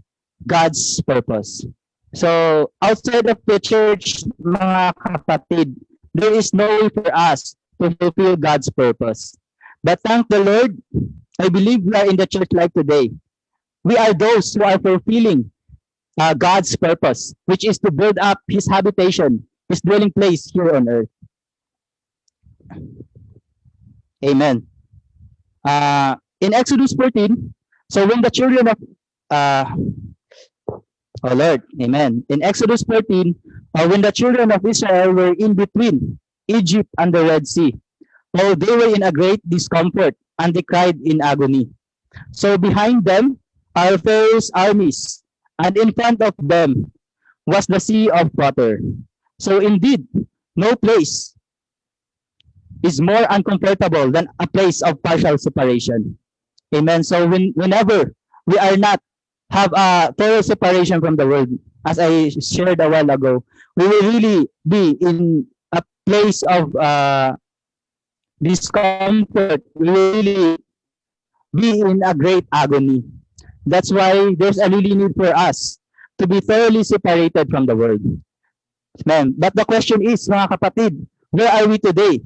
God's purpose. So outside of the church, mga kapatid, there is no way for us to fulfill God's purpose. But thank the Lord, I believe we are in the church life today. We are those who are fulfilling God's purpose, which is to build up His habitation, His dwelling place here on earth. Amen. In Exodus 14, so when the children of oh Lord, amen. In Exodus 14, when the children of Israel were in between Egypt and the Red Sea, they were in a great discomfort and they cried in agony. So behind them are Pharaoh's armies, and in front of them was the sea of water. So indeed, no place is more uncomfortable than a place of partial separation. Amen. So whenever we are not have a thorough separation from the world, as I shared a while ago, we will really be in a place of discomfort. We will really be in a great agony. That's why there's a really need for us to be thoroughly separated from the world. Amen. But the question is, mga kapatid, where are we today?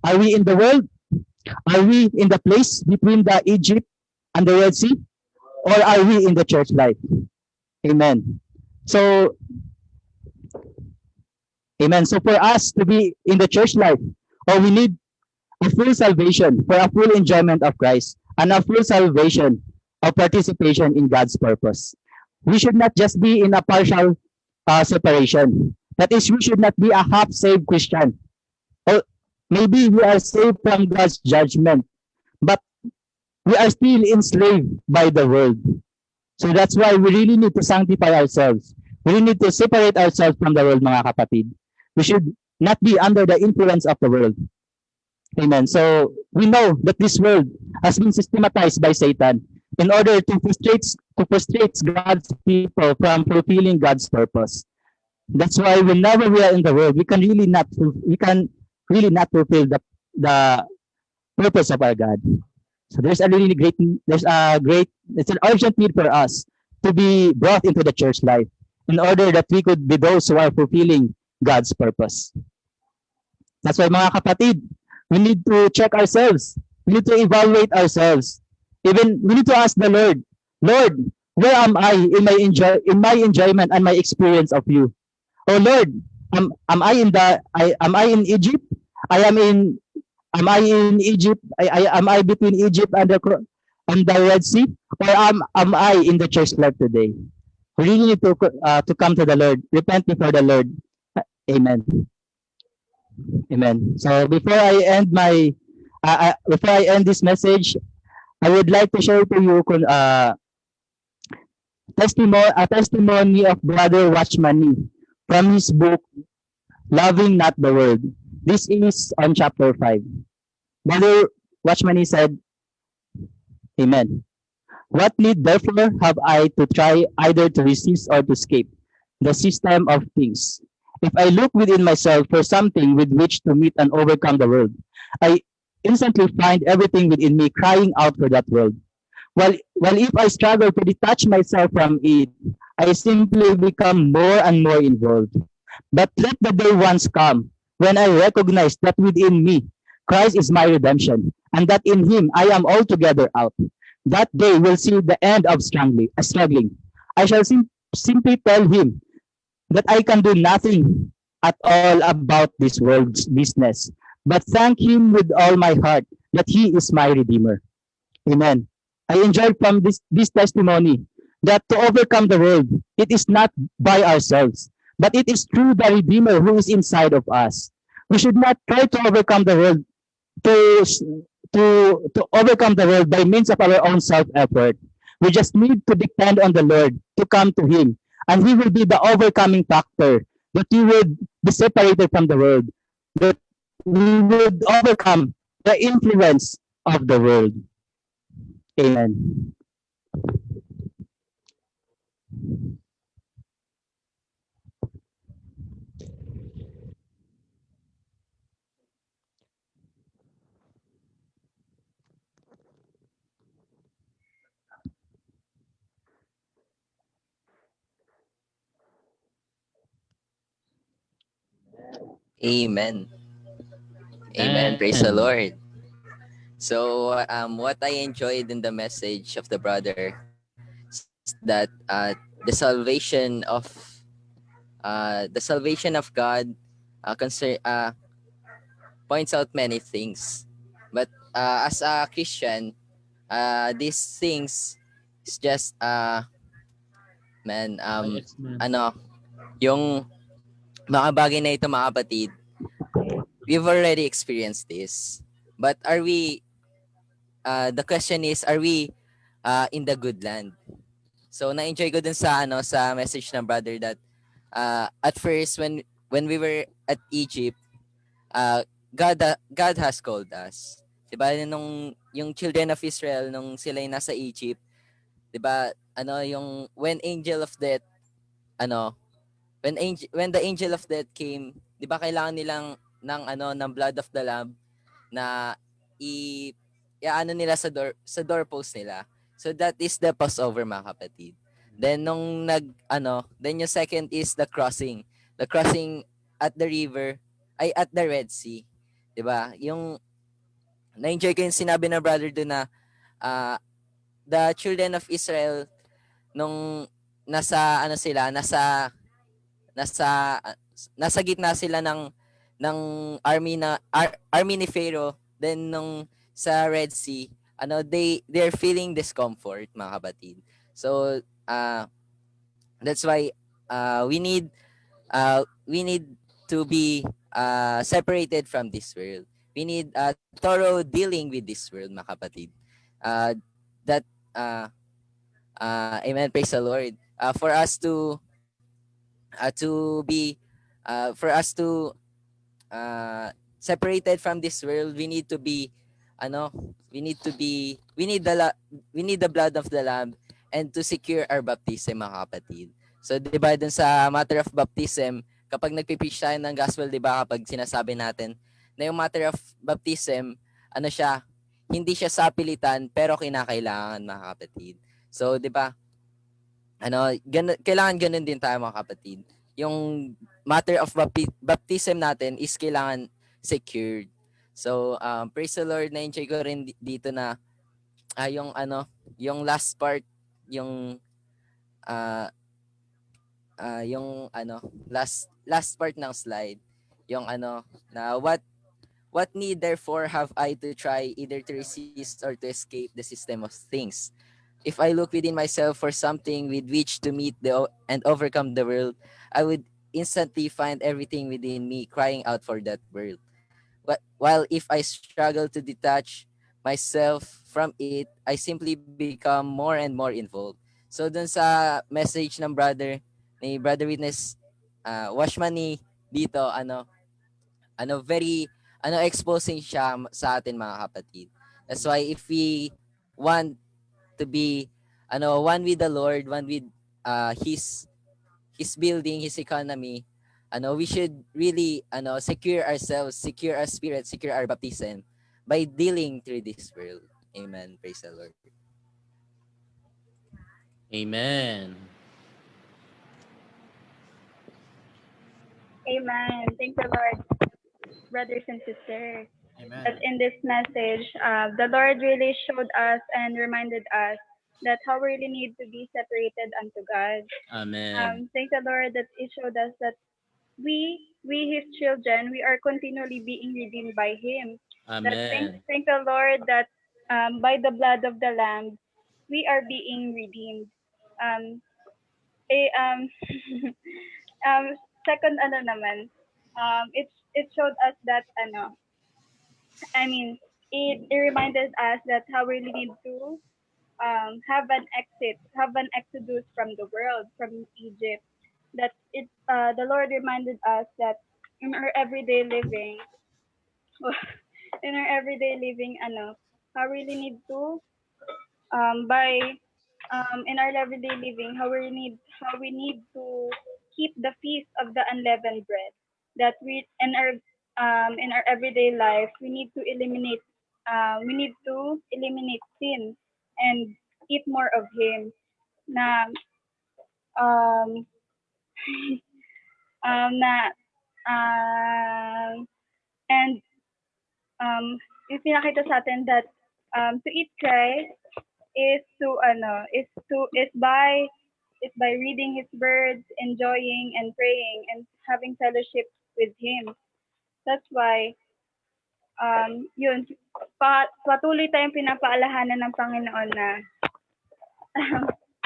Are we in the world? Are we in the place between the Egypt and the Red Sea? Or are we in the church life? Amen. So, amen. So for us to be in the church life, we need a full salvation for a full enjoyment of Christ and a full salvation of participation in God's purpose. We should not just be in a partial separation. That is, we should not be a half-saved Christian. Or maybe we are saved from God's judgment, but we are still enslaved by the world. So that's why we really need to sanctify ourselves. We really need to separate ourselves from the world, mga kapatid. We should not be under the influence of the world. Amen. So we know that this world has been systematized by Satan in order to frustrate God's people from fulfilling God's purpose. That's why whenever we are in the world, we can really not fulfill the purpose of our God. So it's an urgent need for us to be brought into the church life in order that we could be those who are fulfilling God's purpose. That's why, mga kapatid, We need to check ourselves. We need to evaluate ourselves. Even we need to ask the Lord, Lord, where am I in my enjoyment and my experience of you? Oh Lord, am I in Egypt? I am in am I in Egypt? Am I between Egypt and and the Red Sea, or am I in the church life today? We really need to come to the Lord, repent before the Lord. Amen. Amen. So before I end this message, I would like to share to you a testimony of Brother Watchmani from his book Loving Not the World. This is on chapter 5. Brother Watchmani said, Amen. What need therefore have I to try either to resist or to escape the system of things? If I look within myself for something with which to meet and overcome the world, I instantly find everything within me crying out for that world. While if I struggle to detach myself from it, I simply become more and more involved. But let the day once come when I recognize that within me, Christ is my redemption, and that in him I am altogether out. That day will see the end of struggling. I shall simply tell him that I can do nothing at all about this world's business, but thank him with all my heart that he is my Redeemer. Amen. I enjoyed from this testimony that to overcome the world, it is not by ourselves, but it is through the Redeemer who is inside of us. We should not try to overcome the world to overcome the world by means of our own self-effort. We just need to depend on the Lord to come to him, and he will be the overcoming factor that we would be separated from the world, that we would overcome the influence of the world. Amen. Amen. Amen. Praise the Lord. So, what I enjoyed in the message of the brother is that the salvation of God points out many things. But as a Christian, these things is just yung mga bagay na ito, mga kapatid, we've already experienced this. But are we the question is, are we in the good land? So na-enjoy ko dun sa message ng brother that at first when we were at Egypt, God has called us. 'Di ba yung children of Israel nung sila ay nasa Egypt, 'di ba? Yung when the angel of death came, 'di ba kailangan nilang ng blood of the lamb na nila sa doorpost nila. So that is the Passover, mga kapatid. Then then yung second is the crossing. The crossing at the river at the Red Sea. 'Di ba? Yung na-enjoy ko yung sinabi ng brother doon na the children of Israel nung nasa gitna sila ng army ni Pharaoh, then nung sa Red Sea, they're feeling discomfort, mga kapatid. So that's why we need to be separated from this world. We need thorough dealing with this world, mga kapatid. Amen, praise the Lord. For us to be separated from this world, we need the blood of the lamb and to secure our baptism, mga kapatid. So 'di ba dun sa matter of baptism, kapag nagpi-preach tayo ng gospel, 'di ba, kapag sinasabi natin na yung matter of baptism, hindi siya sapilitan pero kinakailangan, mga kapatid. So 'di ba? Kailangan ganun din tayo, mga kapatid. Yung matter of baptism natin is kailangan secured. So, praise the Lord, na-enjoy ko rin dito na yung last part, yung ah yung last part ng slide, yung na what need therefore have I to try either to resist or to escape the system of things? If I look within myself for something with which to meet and overcome the world, I would instantly find everything within me crying out for that world. But while if I struggle to detach myself from it, I simply become more and more involved. So dun sa message ng ni Brother Witness, Washman ni dito, very, exposing siya sa atin mga kapatid. That's why if we want to be, one with the Lord, one with His building, His economy, we should really, secure ourselves, secure our spirit, secure our baptism by dealing through this world. Amen. Praise the Lord. Amen. Amen. Thank the Lord, brothers and sisters. Amen. That in this message, the Lord really showed us and reminded us that how we really need to be separated unto God. Amen. Thank the Lord that it showed us that we His children, we are continually being redeemed by Him. That Amen. thank the Lord that by the blood of the Lamb, we are being redeemed. Um, eh, um, second naman, it showed us that it reminded us that how we really need to have an exit, have an exodus from the world, from Egypt. That the Lord reminded us that in our everyday living, how we really need to by in our everyday living, how we need to keep the feast of the unleavened bread. That we in our everyday life, we need to eliminate sin and eat more of Him. Na um na and yung pinakita sa atin that to eat Christ is by reading His words, enjoying and praying and having fellowship with Him. That's why yun, patuloy tayong pinapaalahanan ng Panginoon na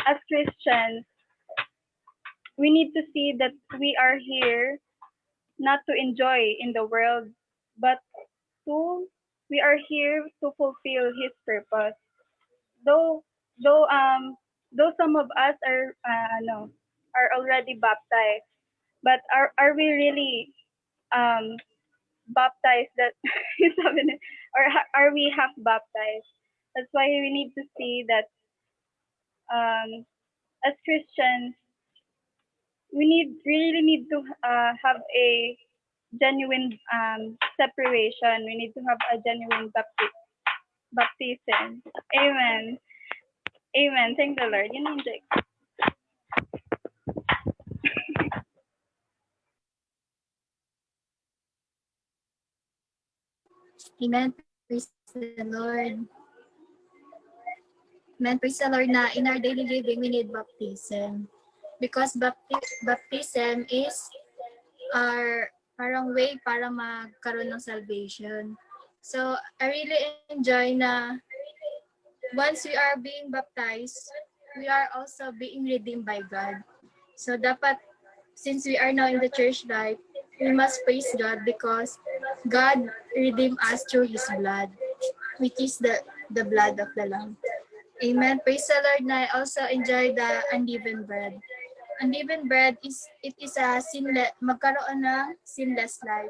as Christians, we need to see that we are here not to enjoy in the world, but we are here to fulfill His purpose. Though some of us are already baptized, but are we really baptized that or are we half baptized? That's why we need to see that as Christians, we really need to have a genuine separation. We need to have a genuine baptism. Amen. Amen. Thank the Lord. Yun yung Jake. Amen. Praise the Lord. Amen. Praise the Lord na in our daily living, we need baptism. Because baptism is our parang way para magkaroon ng salvation. So, I really enjoy na once we are being baptized, we are also being redeemed by God. So, dapat, since we are now in the church life, we must praise God because God redeemed us through His blood, which is the blood of the Lamb. Amen. Praise the Lord na I also enjoy the unleavened bread. Unleavened bread is a magkaroon ng sinless life.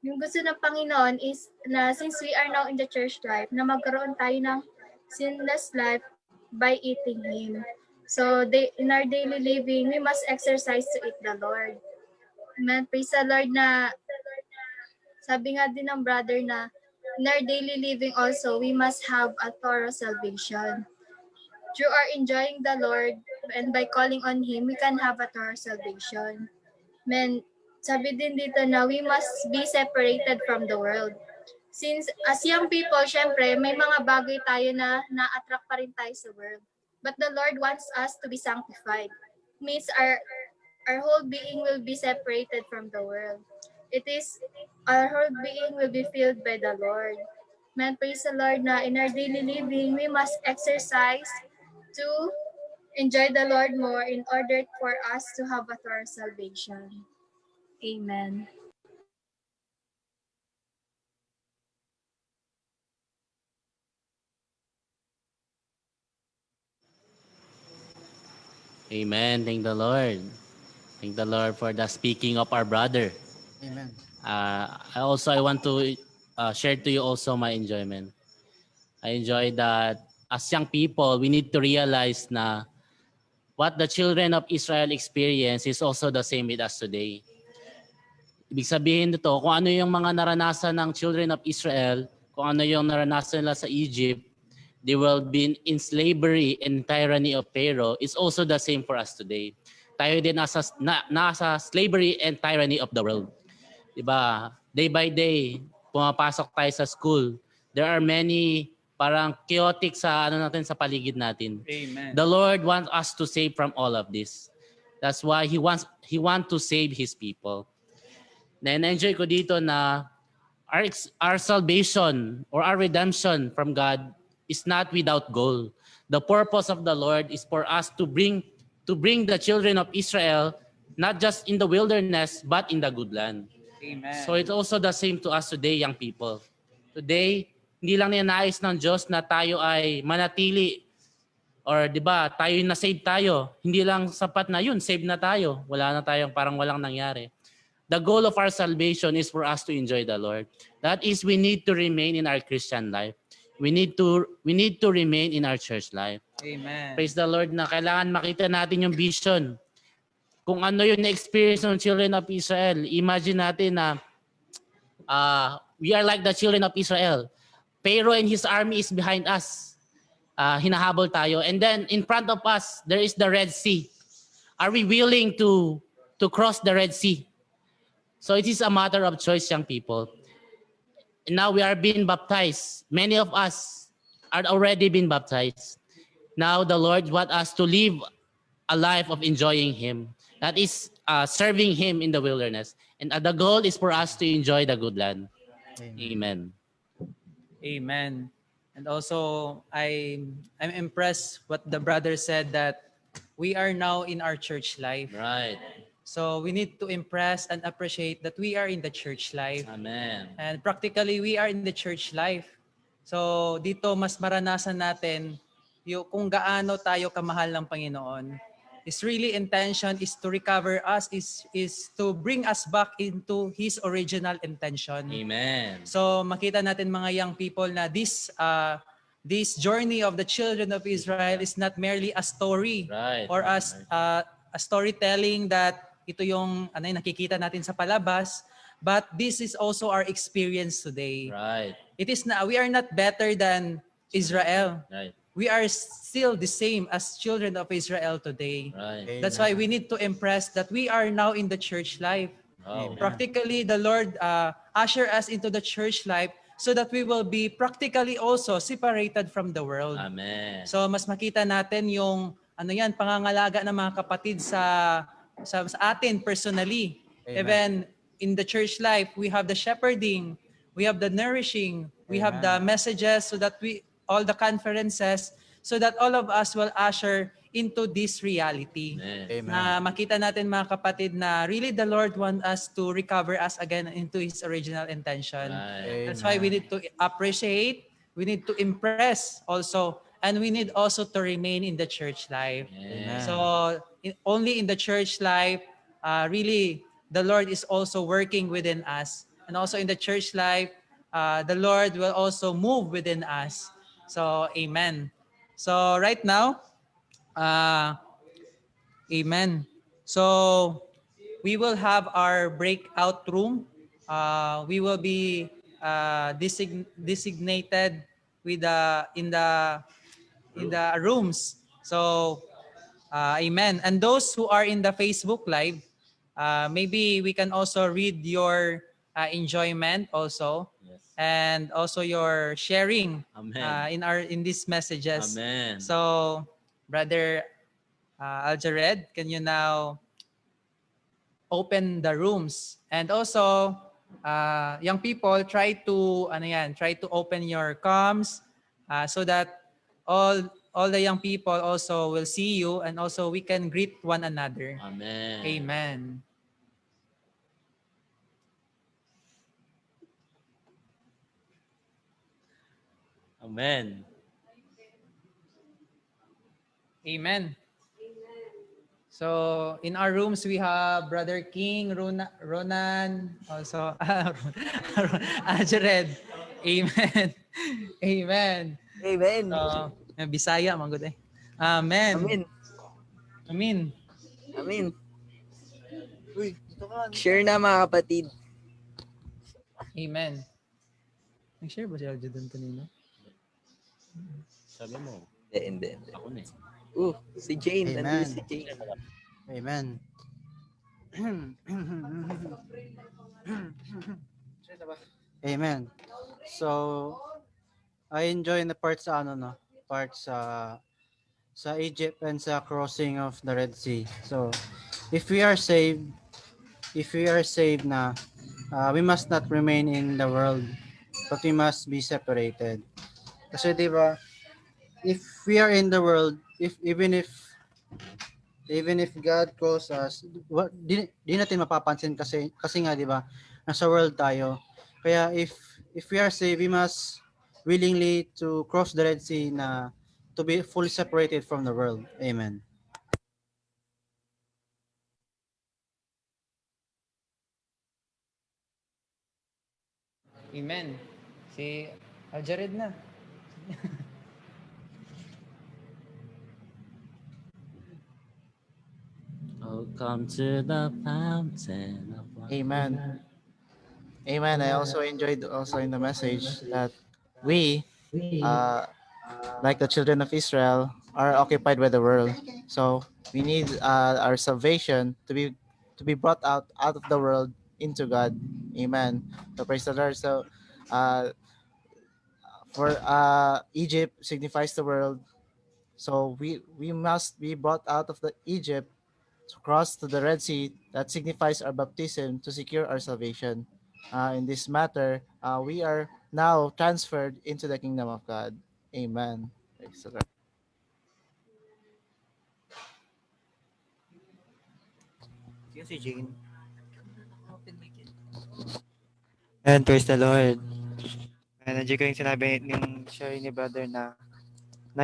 Yung gusto ng Panginoon is na since we are now in the church life, na magkaroon tayo ng sinless life by eating Him. So in our daily living, we must exercise to eat the Lord. Amen. Praise the Lord na sabi nga din ng brother na in our daily living also, we must have a thorough salvation. Through our enjoying the Lord and by calling on Him, we can have a thorough salvation. Amen. sabi din dito na we must be separated from the world. Since as young people, syempre, may mga bagay tayo na na-attract pa rin tayo sa world. But the Lord wants us to be sanctified. Means our whole being will be separated from the world. It is, our whole being will be filled by the Lord. Man, praise the Lord na in our daily living, we must exercise to enjoy the Lord more in order for us to have a thorough salvation. Amen. Amen. Thank the Lord. Thank the Lord for the speaking of our brother. Amen. I want to share to you also my enjoyment. I enjoy that as young people, we need to realize na what the children of Israel experience is also the same with us today. Ibig sabihin nito, kung ano yung mga naranasan ng children of Israel, kung ano yung naranasan nila sa Egypt, they will be in slavery and tyranny of Pharaoh, it's also the same for us today. Tayo din nasa slavery and tyranny of the world. Diba? Day by day, pumapasok tayo sa school. There are many parang chaotic sa sa paligid natin. Amen. The Lord wants us to save from all of this. That's why He wants to save His people. Na-enjoy ko dito na our salvation or our redemption from God is not without goal. The purpose of the Lord is for us to bring the children of Israel not just in the wilderness but in the good land. Amen. So it's also the same to us today, young people. Today, hindi lang ninais ng Diyos na tayo ay manatili or 'di ba, tayo na save tayo. Hindi lang sapat na yun, save na tayo. Wala na tayong parang walang nangyari. The goal of our salvation is for us to enjoy the Lord. That is, we need to remain in our Christian life. We need to remain in our church life. Amen. Praise the Lord na kailangan makita natin yung vision. Kung ano yung na-experience ng children of Israel. Imagine natin na we are like the children of Israel. Pharaoh and his army is behind us. Hinahabol tayo. And then in front of us, there is the Red Sea. Are we willing to cross the Red Sea? So it is a matter of choice, young people. Now we are being baptized. Many of us are already been baptized. Now the Lord wants us to live a life of enjoying Him. That is serving Him in the wilderness. And the goal is for us to enjoy the good land. Amen. Amen. And also, I'm impressed what the brother said that we are now in our church life. Right. So we need to impress and appreciate that we are in the church life. Amen. And practically, we are in the church life. So dito, mas maranasan natin yung kung gaano tayo kamahal ng Panginoon. His really intention is to recover us, is to bring us back into His original intention. Amen. So makita natin mga young people na this journey of the children of Israel is not merely a story, Right. or as a storytelling that ito yung nakikita natin sa palabas, but this is also our experience today. Right. It is we are not better than Israel. Right. We are still the same as children of Israel today. Right. That's why we need to impress that we are now in the church life. Wow. Practically, the Lord usher us into the church life so that we will be practically also separated from the world. Amen. So mas makita natin yung pangangalaga ng mga kapatid sa atin personally. Amen. Even in the church life, we have the shepherding, we have the nourishing, we have the messages so that all the conferences, so that all of us will usher into this reality. Amen. Na makita natin mga kapatid na really the Lord wants us to recover us again into His original intention. Right. That's why we need to appreciate, we need to impress also, and we need also to remain in the church life. Amen. So only in the church life, really, the Lord is also working within us. And also in the church life, the Lord will also move within us. So, amen. So right now, amen. So we will have our breakout room. We will be designated with in the rooms. So, amen. And those who are in the Facebook Live, maybe we can also read your enjoyment also, and also your sharing Amen. in these messages. Amen. So, Brother Aljared, can you now open the rooms? And also, young people, try to open your comms so that all the young people also will see you, and also we can greet one another. Amen. Amen. Amen. Amen. So in our rooms, we have Brother King, Ronan, also Jared. Amen. Amen. Amen. So, Bisaya, manggod eh. Amen. Amen. Amen. Amen. Share na mga kapatid. Amen. Nag-share ba si Aljo doon kanina? Sabi mo. Hindi. Ako na eh. Si Jane. Amen. Nandun si Jane. Amen. Amen. So, I enjoy the part sa sa Egypt and sa crossing of the Red Sea. So, if we are saved na, we must not remain in the world, but we must be separated. Kasi 'di ba, if we are in the world, even if God calls us, di natin mapapansin kasi nga 'di ba, nasa world tayo. Kaya if we are saved, we must willingly to cross the Red Sea na to be fully separated from the world. Amen. Amen. Si Aljared na. Oh, come to the fountain of life. Amen. Amen. I also enjoyed also in the message that we, like the children of Israel, are occupied by the world. So we need our salvation to be brought out of the world into God. Amen. So praise the Lord. So for Egypt signifies the world. So we must be brought out of the Egypt to cross to the Red Sea. That signifies our baptism to secure our salvation. In this matter, we are now transferred into the kingdom of God. Amen. Praise the Lord. Si Jane. And praise the Lord. And nandiyan ko yung sinabi ng sharing ni brother na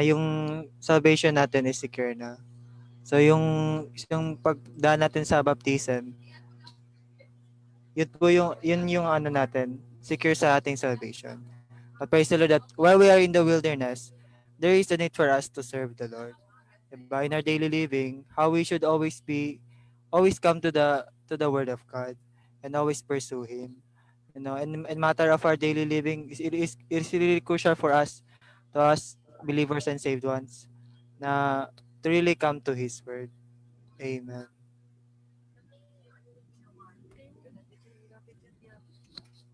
yung salvation natin is secure na. So yung pagdaan natin sa baptism, yun yung ano natin, secure sa ating salvation. But praise the Lord that while we are in the wilderness, there is a need for us to serve the Lord. Diba? In our daily living, how we should always come to the Word of God and always pursue Him. You know, and matter of our daily living, it is really crucial for us, to us believers and saved ones, na to really come to His Word. Amen.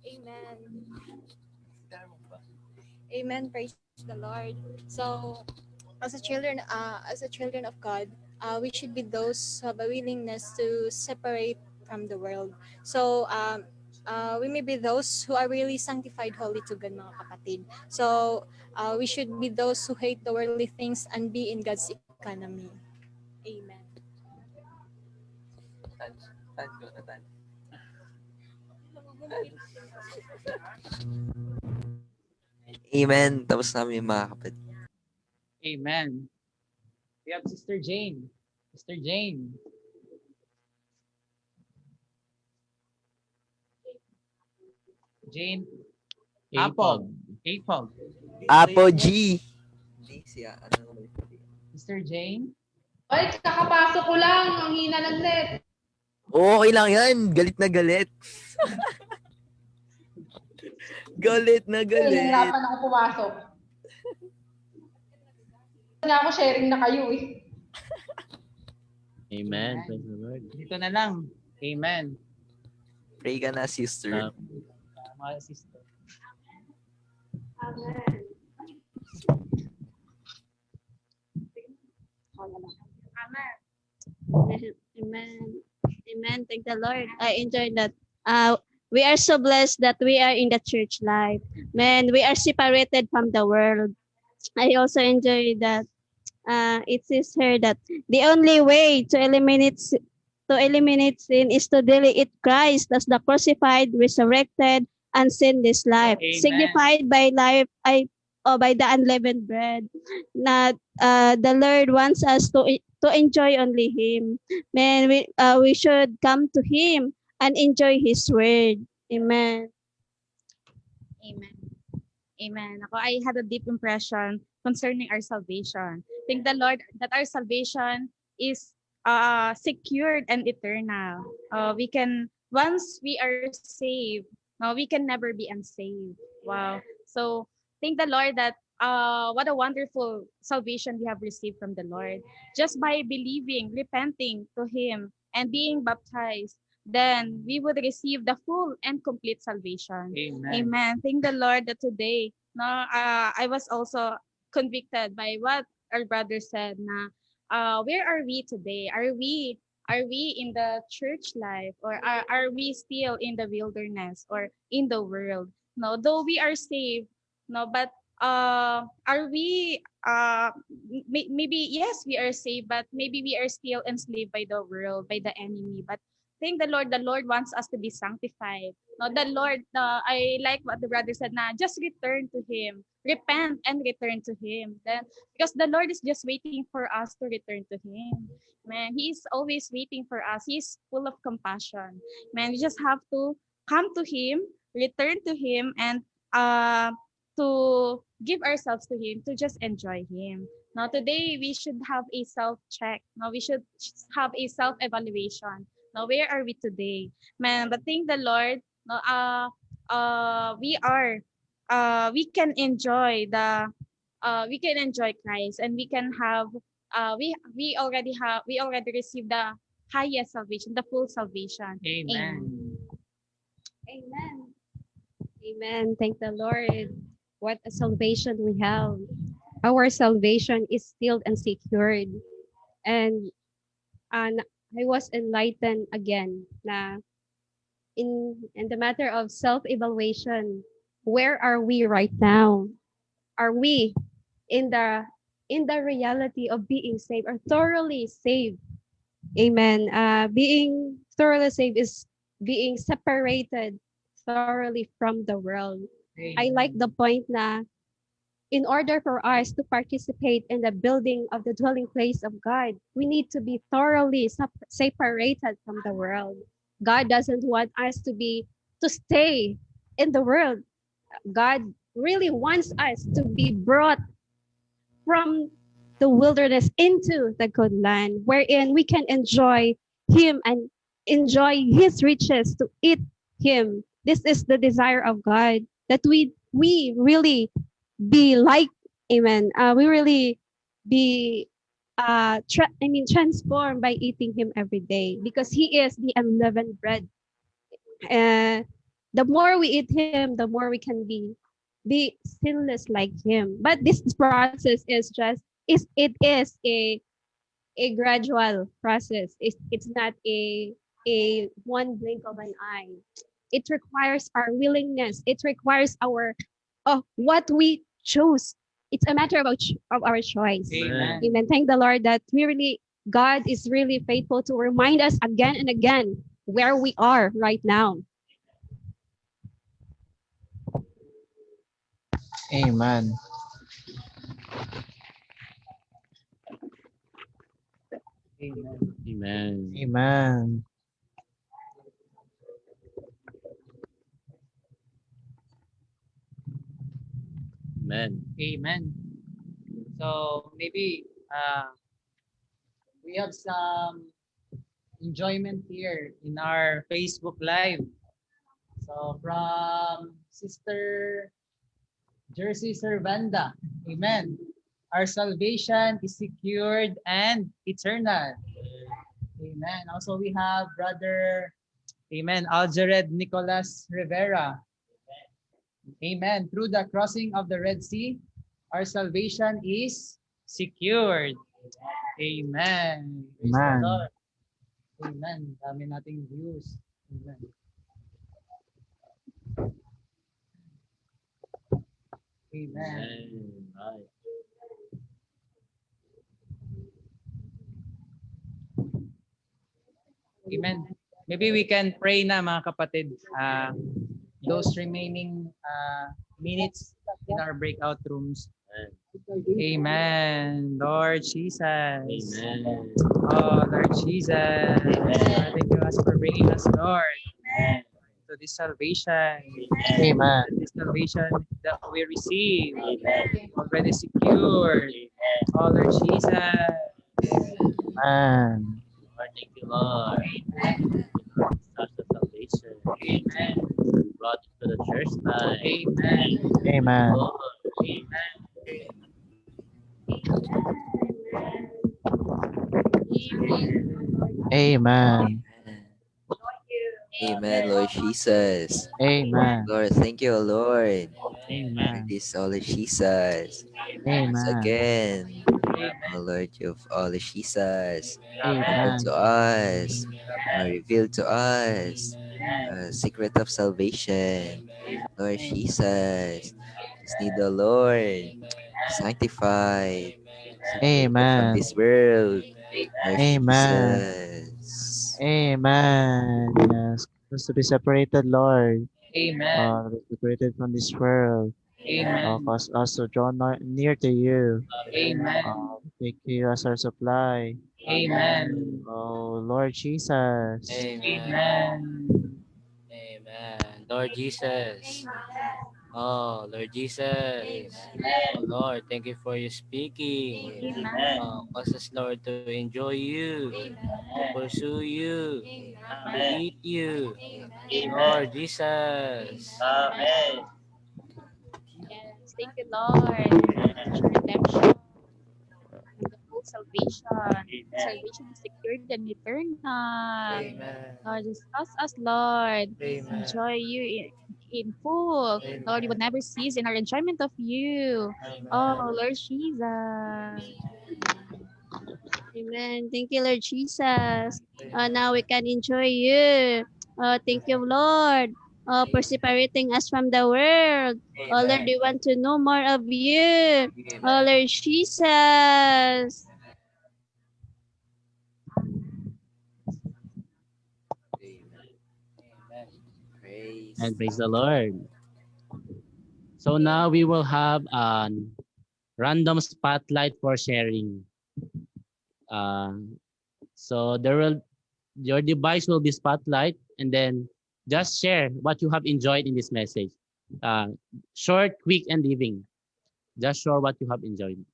Amen. Amen. Praise the Lord. So, as a children of God, we should be those who have a willingness to separate from the world. So, we may be those who are really sanctified, holy to God, mga kapatid. So, we should be those who hate the worldly things and be in God's economy. Amen. Amen. Tapos namin yung mga kapatid. Amen. We have Sister Jane. Sister Jane. Jane. Apple. Apple. Apo G. Sister Jane. Ay, kakapasok ko lang. Ang hina ng net. Okay lang yan. Galit na galit. Galit na galit. Hirapan ako pumasok. Na ako, sharing na kayo eh. Amen. Praise the Lord. Dito na lang. Amen. Pray ka na, sister. Mga sister. Amen. Amen. Thank the Lord. I enjoyed that. We are so blessed that we are in the church life. Man, we are separated from the world. I also enjoy that. It says here that the only way to eliminate sin is to daily eat Christ as the crucified, resurrected, and sinless life, Amen. signified by by the unleavened bread. Not the Lord wants us to enjoy only Him. Man, we should come to Him and enjoy His word. Amen. Amen. Amen. Ako, I had a deep impression concerning our salvation. Thank the Lord that our salvation is secured and eternal. We can, once we are saved, we can never be unsaved. Wow. So thank the Lord that what a wonderful salvation we have received from the Lord. Just by believing, repenting to Him, and being baptized, then we would receive the full and complete salvation. Amen. Amen. Thank the Lord that today, I was also convicted by what our brother said. Where are we today? Are we in the church life, or are we still in the wilderness or in the world? No, though we are saved, no, but are we maybe yes, we are saved, but maybe we are still enslaved by the world, by the enemy. But thank the Lord wants us to be sanctified. No, the Lord, I like what the brother said, na just return to Him, repent and return to Him. Then, because the Lord is just waiting for us to return to Him. Man, He is always waiting for us. He's full of compassion. Man, we just have to come to Him, return to Him, and to give ourselves to Him, to just enjoy Him. Now, today we should have a self-check. Now, we should have a self-evaluation. Now, where are we today? Man, but thank the Lord, no, we can enjoy we can enjoy Christ, and we can have, we already received the highest salvation, the full salvation. Amen. Amen. Amen. Thank the Lord. What a salvation we have. Our salvation is sealed and secured. And I was enlightened again na in the matter of self-evaluation, where are we right now? Are we in the reality of being saved or thoroughly saved? Amen. Being thoroughly saved is being separated thoroughly from the world. I like the point na in order for us to participate in the building of the dwelling place of God, we need to be thoroughly separated from the world. God doesn't want us to stay in the world. God really wants us to be brought from the wilderness into the good land, wherein we can enjoy Him and enjoy His riches, to eat Him. This is the desire of God, that we really be like, amen. We really be transformed by eating Him every day, because He is the unleavened bread. The more we eat Him, the more we can be sinless like Him. But this process is a gradual process. It's not a one blink of an eye. It requires our willingness. It requires what we choose. It's a matter of our choice. Amen. Amen. Thank the Lord that God is really faithful to remind us again and again where we are right now. Amen. Amen. Amen. Amen. Amen. Amen. So maybe we have some enjoyment here in our Facebook Live. So from Sister Jersey Servanda, amen. Our salvation is secured and eternal. Amen. Also, we have Brother, Amen, Algered Nicolas Rivera. Amen. Through the crossing of the Red Sea, our salvation is secured. Amen. Praise the Amen. Lord. Amen. Dami nating views. Amen. Amen. Right. Amen. Maybe we can pray na mga kapatid. Those remaining minutes in our breakout rooms. Amen. Lord Jesus. Amen. Oh, Lord Jesus. Thank you us for bringing us, Lord, to this salvation. Amen. This salvation that we receive already secured. Oh, Lord Jesus. Amen. Lord, thank you, Lord. Such a salvation. Amen. You brought it to the church life. Amen. Amen. Lord. Amen. Amen. Amen, Lord Jesus. Amen. Lord, thank you, Lord. Amen. This, oh Lord Jesus. Once Amen. again, oh Lord, you've, oh Lord Jesus, revealed Amen. to us, revealed to us, secret of salvation. Lord Jesus, just need the Lord, sanctified, separated from Amen. this world. Lord Amen. Jesus. Amen. Yes. Us to be separated, Lord. Amen. To be separated from this world. Amen. Cause us to draw near to you. Amen. Take you as our supply. Amen. Oh, Lord Jesus. Amen. Amen. Lord Jesus. Oh, Lord Jesus. Oh, Lord, thank you for your speaking. Cause us, Lord, to enjoy you, to pursue you, to eat you. Lord Jesus. Amen. Yes, thank you, Lord. For redemption and the full salvation. Salvation is secured and eternal. Lord, discuss us, Lord. Enjoy you in full. Lord, you would never cease in our enjoyment of you. Oh, Lord Jesus. Amen. Thank you, Lord Jesus. Now we can enjoy you. Thank you, Lord, for separating us from the world. Oh, Lord, we want to know more of you. Oh, Lord Jesus. And praise the Lord. So now we will have a random spotlight for sharing. So your device will be spotlight, and then just share what you have enjoyed in this message. Short, quick, and living. Just share what you have enjoyed.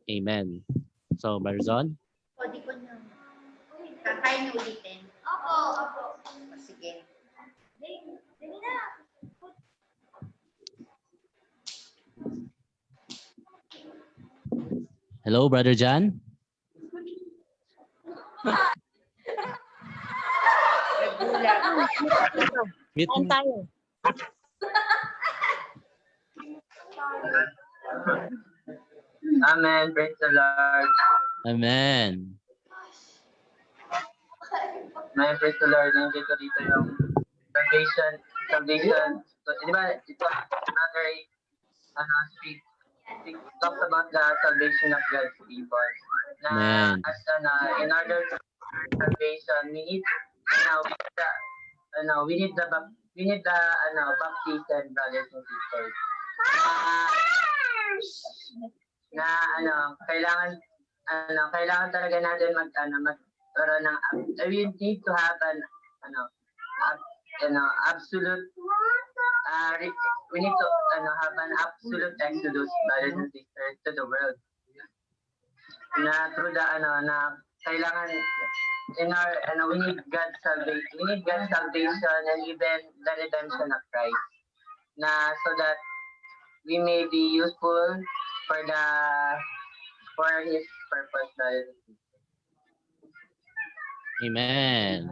Amen. So, Barzon? Pwede ko na. Kakain niyo ulitin. Opo. Sige. Dali na. Hello, Brother John? Kain tayo. Amen. Praise the Lord. Amen. Amen. Praise the Lord. Nandiyan ko dito yung salvation. So, di ba, ito, another, talks about the salvation of God's people. Na, Amen. as, in order to salvation, we need, we need the baptism, brothers and sisters. Kailangan talaga natin magkaroon ng we need to have absolute we need to have an absolute exodus, brothers and sisters, to the world. Na through the na kailangan in our we need God's salvation. We need God's salvation and even the redemption of Christ. Na so that we may be useful for His purpose. Amen.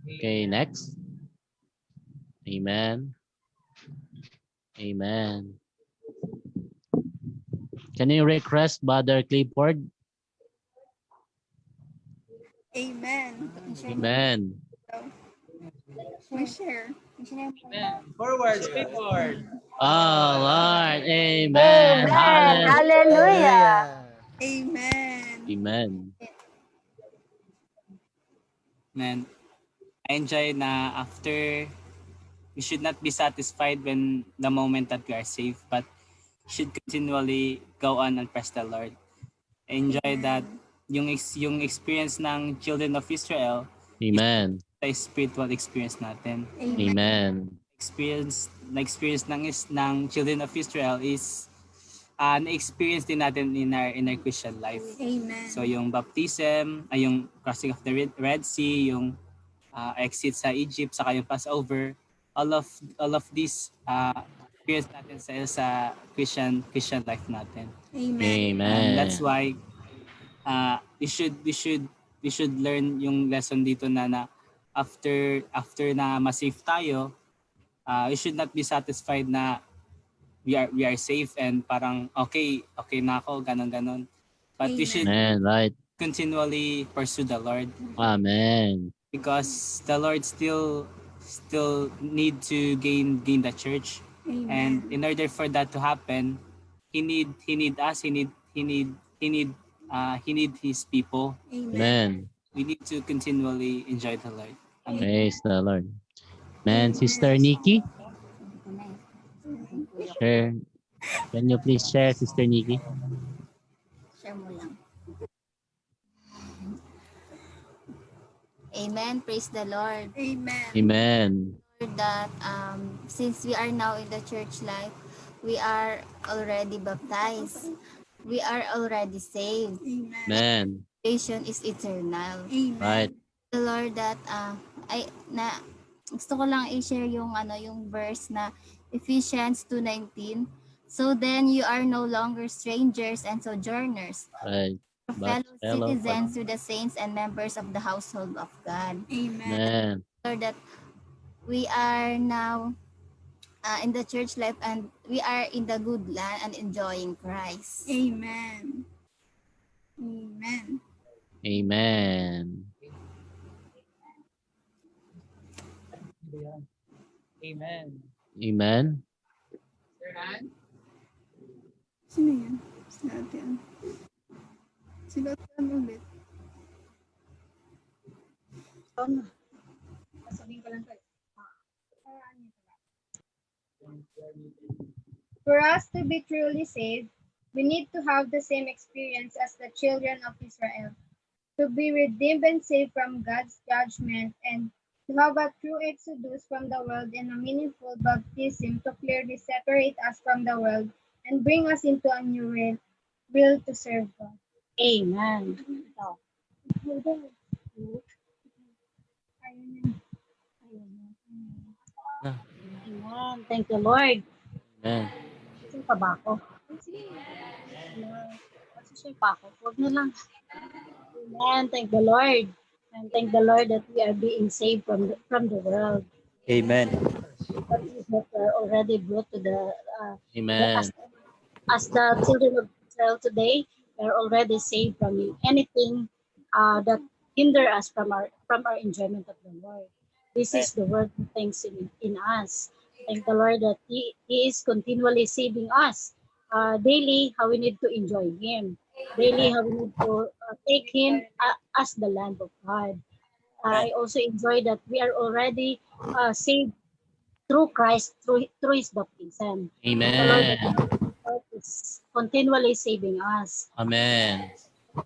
Okay, next. Amen. Amen. Can you request Brother Clifford? Amen. Amen. We share. Forward, forward. Oh, Lord. Amen. Amen. Hallelujah. Hallelujah. Amen. Amen. Man, I enjoy na after we should not be satisfied when the moment that we are saved, but should continually go on and praise the Lord. I enjoy that yung experience ng children of Israel Amen. is the spiritual experience natin. Amen. Na-experience ng children of Israel is na-experience din natin in our Christian life. Amen. So yung baptism, ay yung crossing of the Red Sea, yung exit sa Egypt, saka yung Passover, all of these experience natin sa Christian life natin. Amen. Amen. That's why we should learn yung lesson dito na after na ma-save tayo, we should not be satisfied na we are safe and parang okay na ako, ganon. But we should Right. continually pursue the Lord. Amen. Because the Lord still need to gain the church. Amen. And in order for that to happen, he need us, he need his people. Amen. We need to continually enjoy the Lord. Amen. Praise the Lord. Man, Sister Nikki. Share. Can you please share, Sister Nikki? Share mo lang. Amen. Praise the Lord. Amen. Amen. That since we are now in the church life, we are already baptized. We are already saved. Amen. Salvation is eternal. Amen. Right. The Lord that gusto ko lang i-share yung verse na Ephesians 2:19. So then you are no longer strangers and sojourners, Right. But fellow citizens with the saints and members of the household of God. Amen. Lord, that we are now in the church life and we are in the good land and enjoying Christ. Amen. Amen. Amen. Amen. Amen. Sino yan? Si Ate Ann. Si Ate Ann ulit. For us to be truly saved, we need to have the same experience as the children of Israel, to be redeemed and saved from God's judgment, and to have a true exodus from the world and a meaningful baptism to clearly separate us from the world and bring us into a new will to serve God. Amen. Amen. Thank you, Lord. Amen. Saan pa ba ako? Kasi pa ako. Huwag na lang. Amen. Thank the Lord. And thank the Lord that we are being saved from the world. Amen. That we are already brought to the Amen. as the children of Israel today, we are already saved from anything that hinder us from our enjoyment of the Lord. This is the word of thanks in us. Thank the Lord that He is continually saving us. Daily, how we need to enjoy Him. Daily, how we need to take Him as the Lamb of God. I also enjoy that we are already saved through Christ, through His baptism. Amen. The Lord is continually saving us. Amen.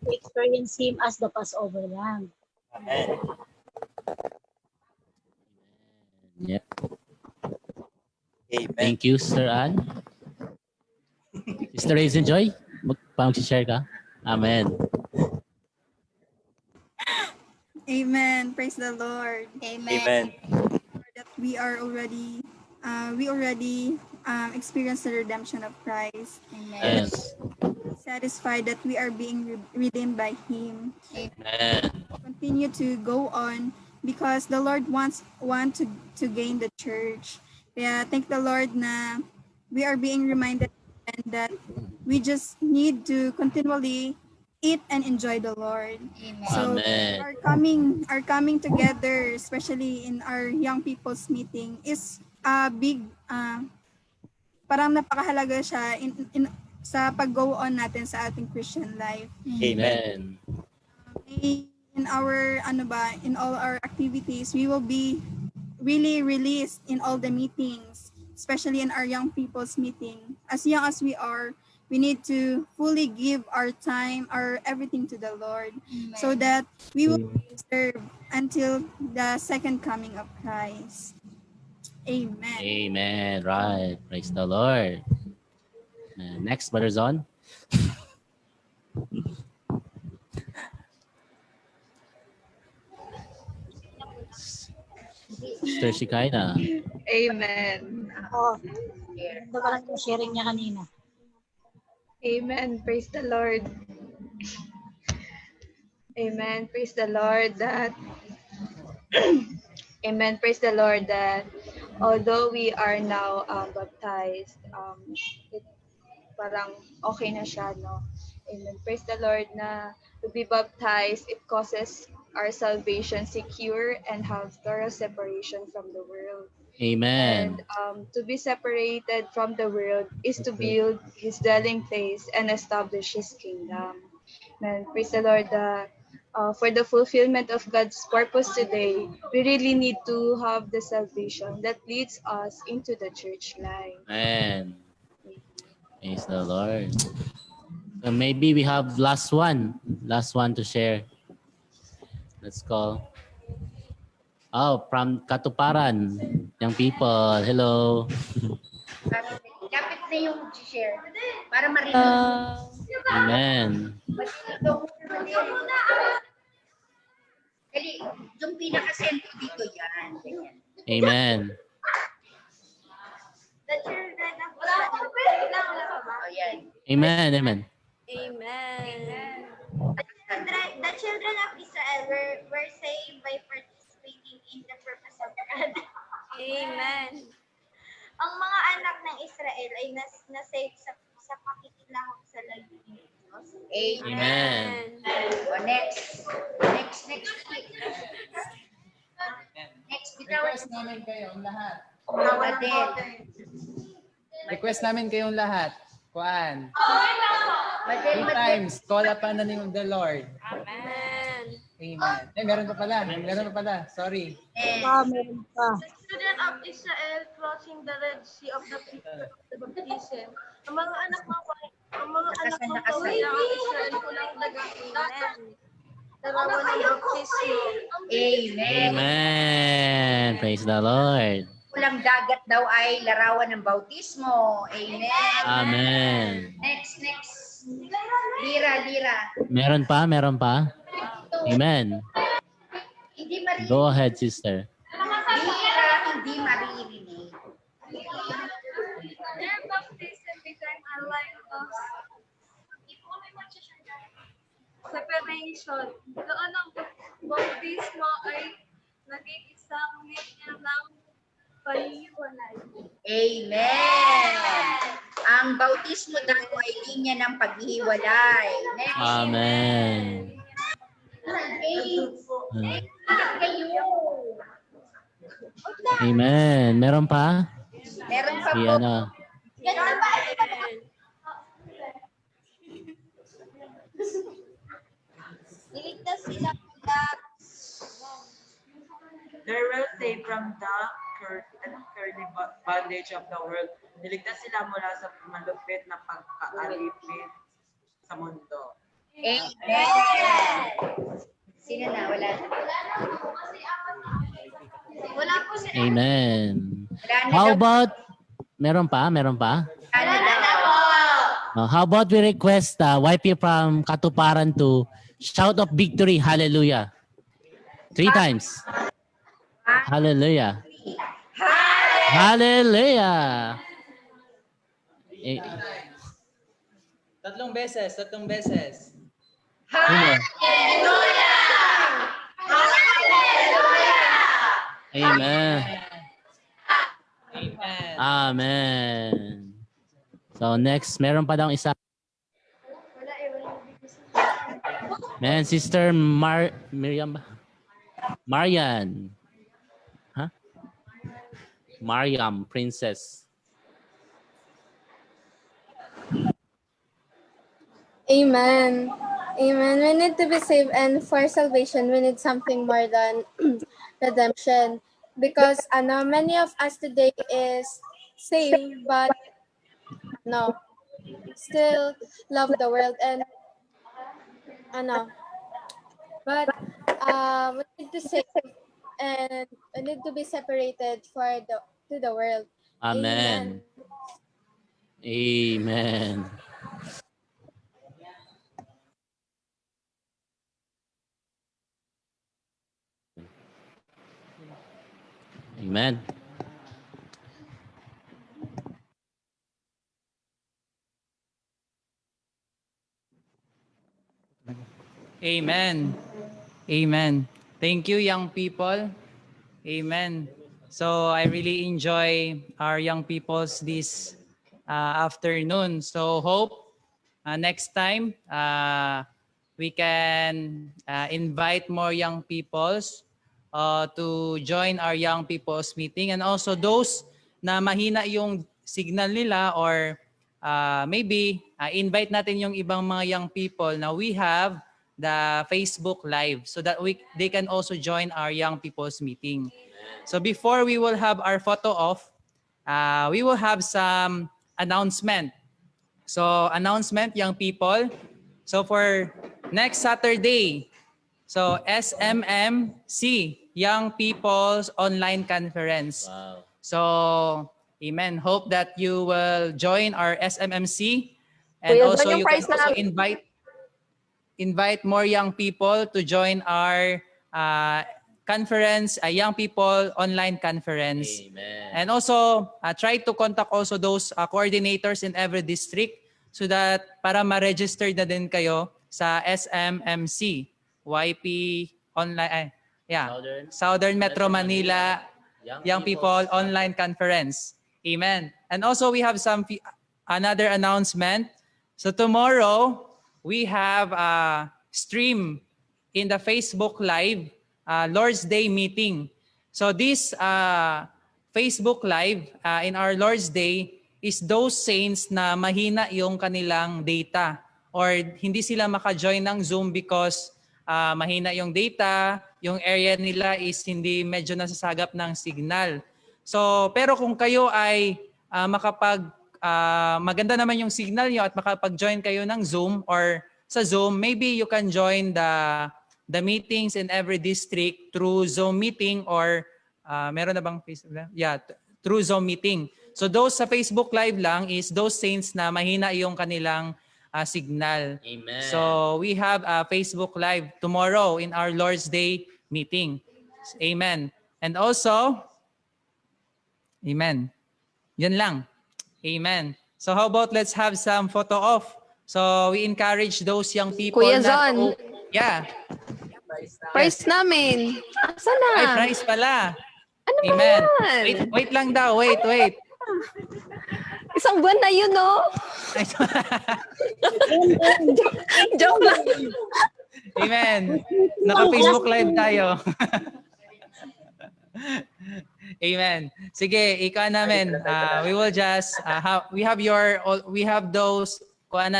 We experience Him as the Passover Lamb. Yep. Amen. Thank you, Sister Ann. Sister Raisin Joy, mag-share ka? Amen. Amen. Praise the Lord. Amen. That we already experienced the redemption of Christ. Amen. Yes. satisfied that we are being redeemed by Him. Amen. Continue to go on because the Lord want to gain the church. Kaya thank the Lord na we are being reminded and that we just need to continually eat and enjoy the Lord. So Amen. our coming together, especially in our young people's meeting, is a big parang napakahalaga siya in sa pag-go on natin sa ating Christian life. Amen. In our in all our activities, we will be really released in all the meetings, especially in our young people's meeting. As young as we are, we need to fully give our time, our everything to the Lord, so that we will serve until the second coming of Christ. Amen. Amen. Right. Praise the Lord. Next, Brother Zon. Sister Shikaina. Amen. Ito pa lang yung sharing niya kanina. Amen. Praise the Lord. Amen. Praise the Lord that Amen. Praise the Lord that although we are now baptized, it, parang okay na siya, no? Amen. Praise the Lord na to be baptized, it causes our salvation secure and have thorough separation from the world. Amen. And to be separated from the world is to build His dwelling place and establish His kingdom. Amen. Praise the Lord. For the fulfillment of God's purpose today, we really need to have the salvation that leads us into the church life. Amen. Praise the Lord. So maybe we have last one to share. Let's call. Oh, from Katuparan, young people. Hello. Dapat na yung share para marinig. Amen. Dali, yung pinaka-sentro dito yan. Amen. The children of Israel. Oh, yan. Amen. Amen. Amen. The children of Israel were saved by participating in the purpose of God. Amen. Ang mga anak ng Israel ay nasave sa pakikilahok sa layunin ng Diyos. Amen. Next. Request namin kayong lahat. Request namin kayong lahat. Kuan. 3 times. Call upon the name of the Lord. Amen. Amen. Meron pa pala. Sorry. Meron pa. The children of Israel crossing the Red Sea of the people of the baptism. Ang mga anak ng Israel kulang dagat. Larawan ng baptismo. Amen. Amen. Praise the Lord. Kulang dagat daw ay larawan ng bautismo. Amen. Amen. Next. Lira. Meron pa? Amen. Hindi maririnig. Go ahead, sister. Lira, hindi maririnig. Their baptism became a life of separation. Doon ang bautismo ay naging isang linya ng paghihiwalay. Amen. Ang bautismo daw ay linya ng paghihiwalay. Next. Amen. Amen. Meron pa? Meron pa Si po. ano? Niligtas sila mula. They were saved from the curse and early bondage of the world. Niligtas sila mula sa malupit na pagkaalipin sa mundo. Amen. Sino na? Wala na. Wala po sila. Amen. How about, meron pa? Wala na po. How about we request YP from Katuparan to shout of victory, hallelujah. 3 times. Hallelujah. Hallelujah. Tatlong beses, tatlong beses. Amen. Amen. Amen. So next, meron pa daw isa. Man, Sister Miriam ba? Marian. Huh? Mariam, Princess. Amen. Amen. We need to be saved, and for salvation, we need something more than redemption. Because many of us today is saved, but no, still love the world, and but we need to save, and we need to be separated to the world. Amen. Amen. Amen. Amen. Amen. Thank you, young people. Amen. So I really enjoy our young peoples this afternoon. So hope next time we can invite more young peoples to join our young people's meeting, and also those na mahina yung signal nila, or maybe invite natin yung ibang mga young people na we have the Facebook Live so that they can also join our young people's meeting. So before we will have our photo off, we will have some announcement. So announcement, young people. So for next Saturday, so SMMC, Young People's Online Conference. Wow. So, amen. Hope that you will join our SMMC, and Kuya, also doon yung you can price also namin. invite more young people to join our conference, a Young People Online Conference. Amen. And also try to contact also those coordinators in every district so that para ma-register na din kayo sa SMMC, YP Online, Southern Metro Manila Young People Online Conference. Amen. And also we have another announcement. So tomorrow we have a stream in the Facebook Live Lord's Day meeting. So this Facebook Live in our Lord's Day is those saints na mahina yung kanilang data, or hindi sila maka-join ng Zoom because mahina yung data, yung area nila is hindi medyo nasasagap ng signal. So pero kung kayo ay maganda naman yung signal nyo at makapag-join kayo ng Zoom or sa Zoom, maybe you can join the meetings in every district through Zoom meeting, or meron na bang Facebook? Yeah, through Zoom meeting. So those sa Facebook Live lang is those saints na mahina yung kanilang signal. Amen. So we have a Facebook Live tomorrow in our Lord's Day meeting. Amen. And also, amen. Yan lang. Amen. So how about let's have some photo off. So we encourage those young people Kuya na Zon. Yeah. Price namin. Asa na? Ay, price pala. Ano ba Amen. yan? Wait lang daw. Wait. Isang buwan na yun, no? Joke lang. Amen. Naka-Facebook Live tayo. Amen. Sige, ika namin. We will just we have those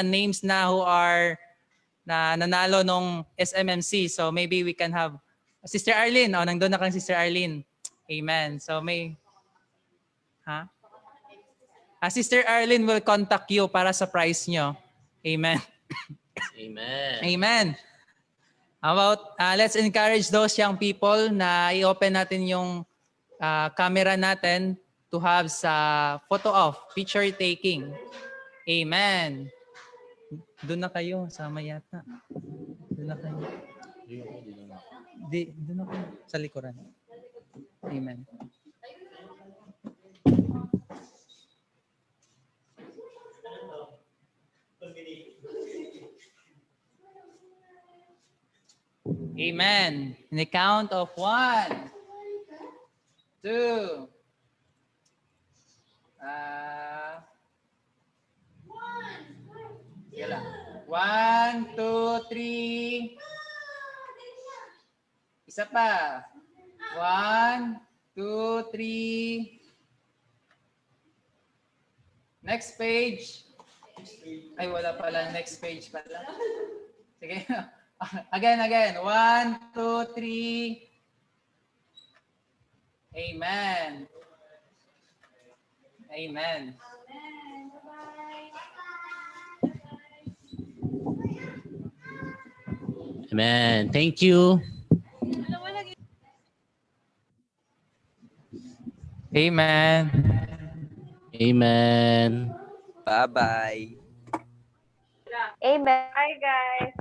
names na who are na nanalo nung SMMC. So maybe we can have Sister Arlene. Oh, nandun na kang Sister Arlene. Amen. So Sister Arlene will contact you para sa prize nyo. Amen. Amen. Amen. How about let's encourage those young people na i-open natin yung camera natin to have sa photo off, picture taking. Amen. Doon na kayo, sama yata. Doon na kayo. Doon na kayo, sa likuran. Amen. Amen. In the count of 1, 2, sige lang. 1, 2, 3. Isa pa. 1, 2, 3. Next page. Ay, wala pala. Next page pala. Sige. Again. 1, 2, 3. Amen. Amen. Amen. Thank you. Amen. Amen. Bye-bye. Amen. Hi, guys.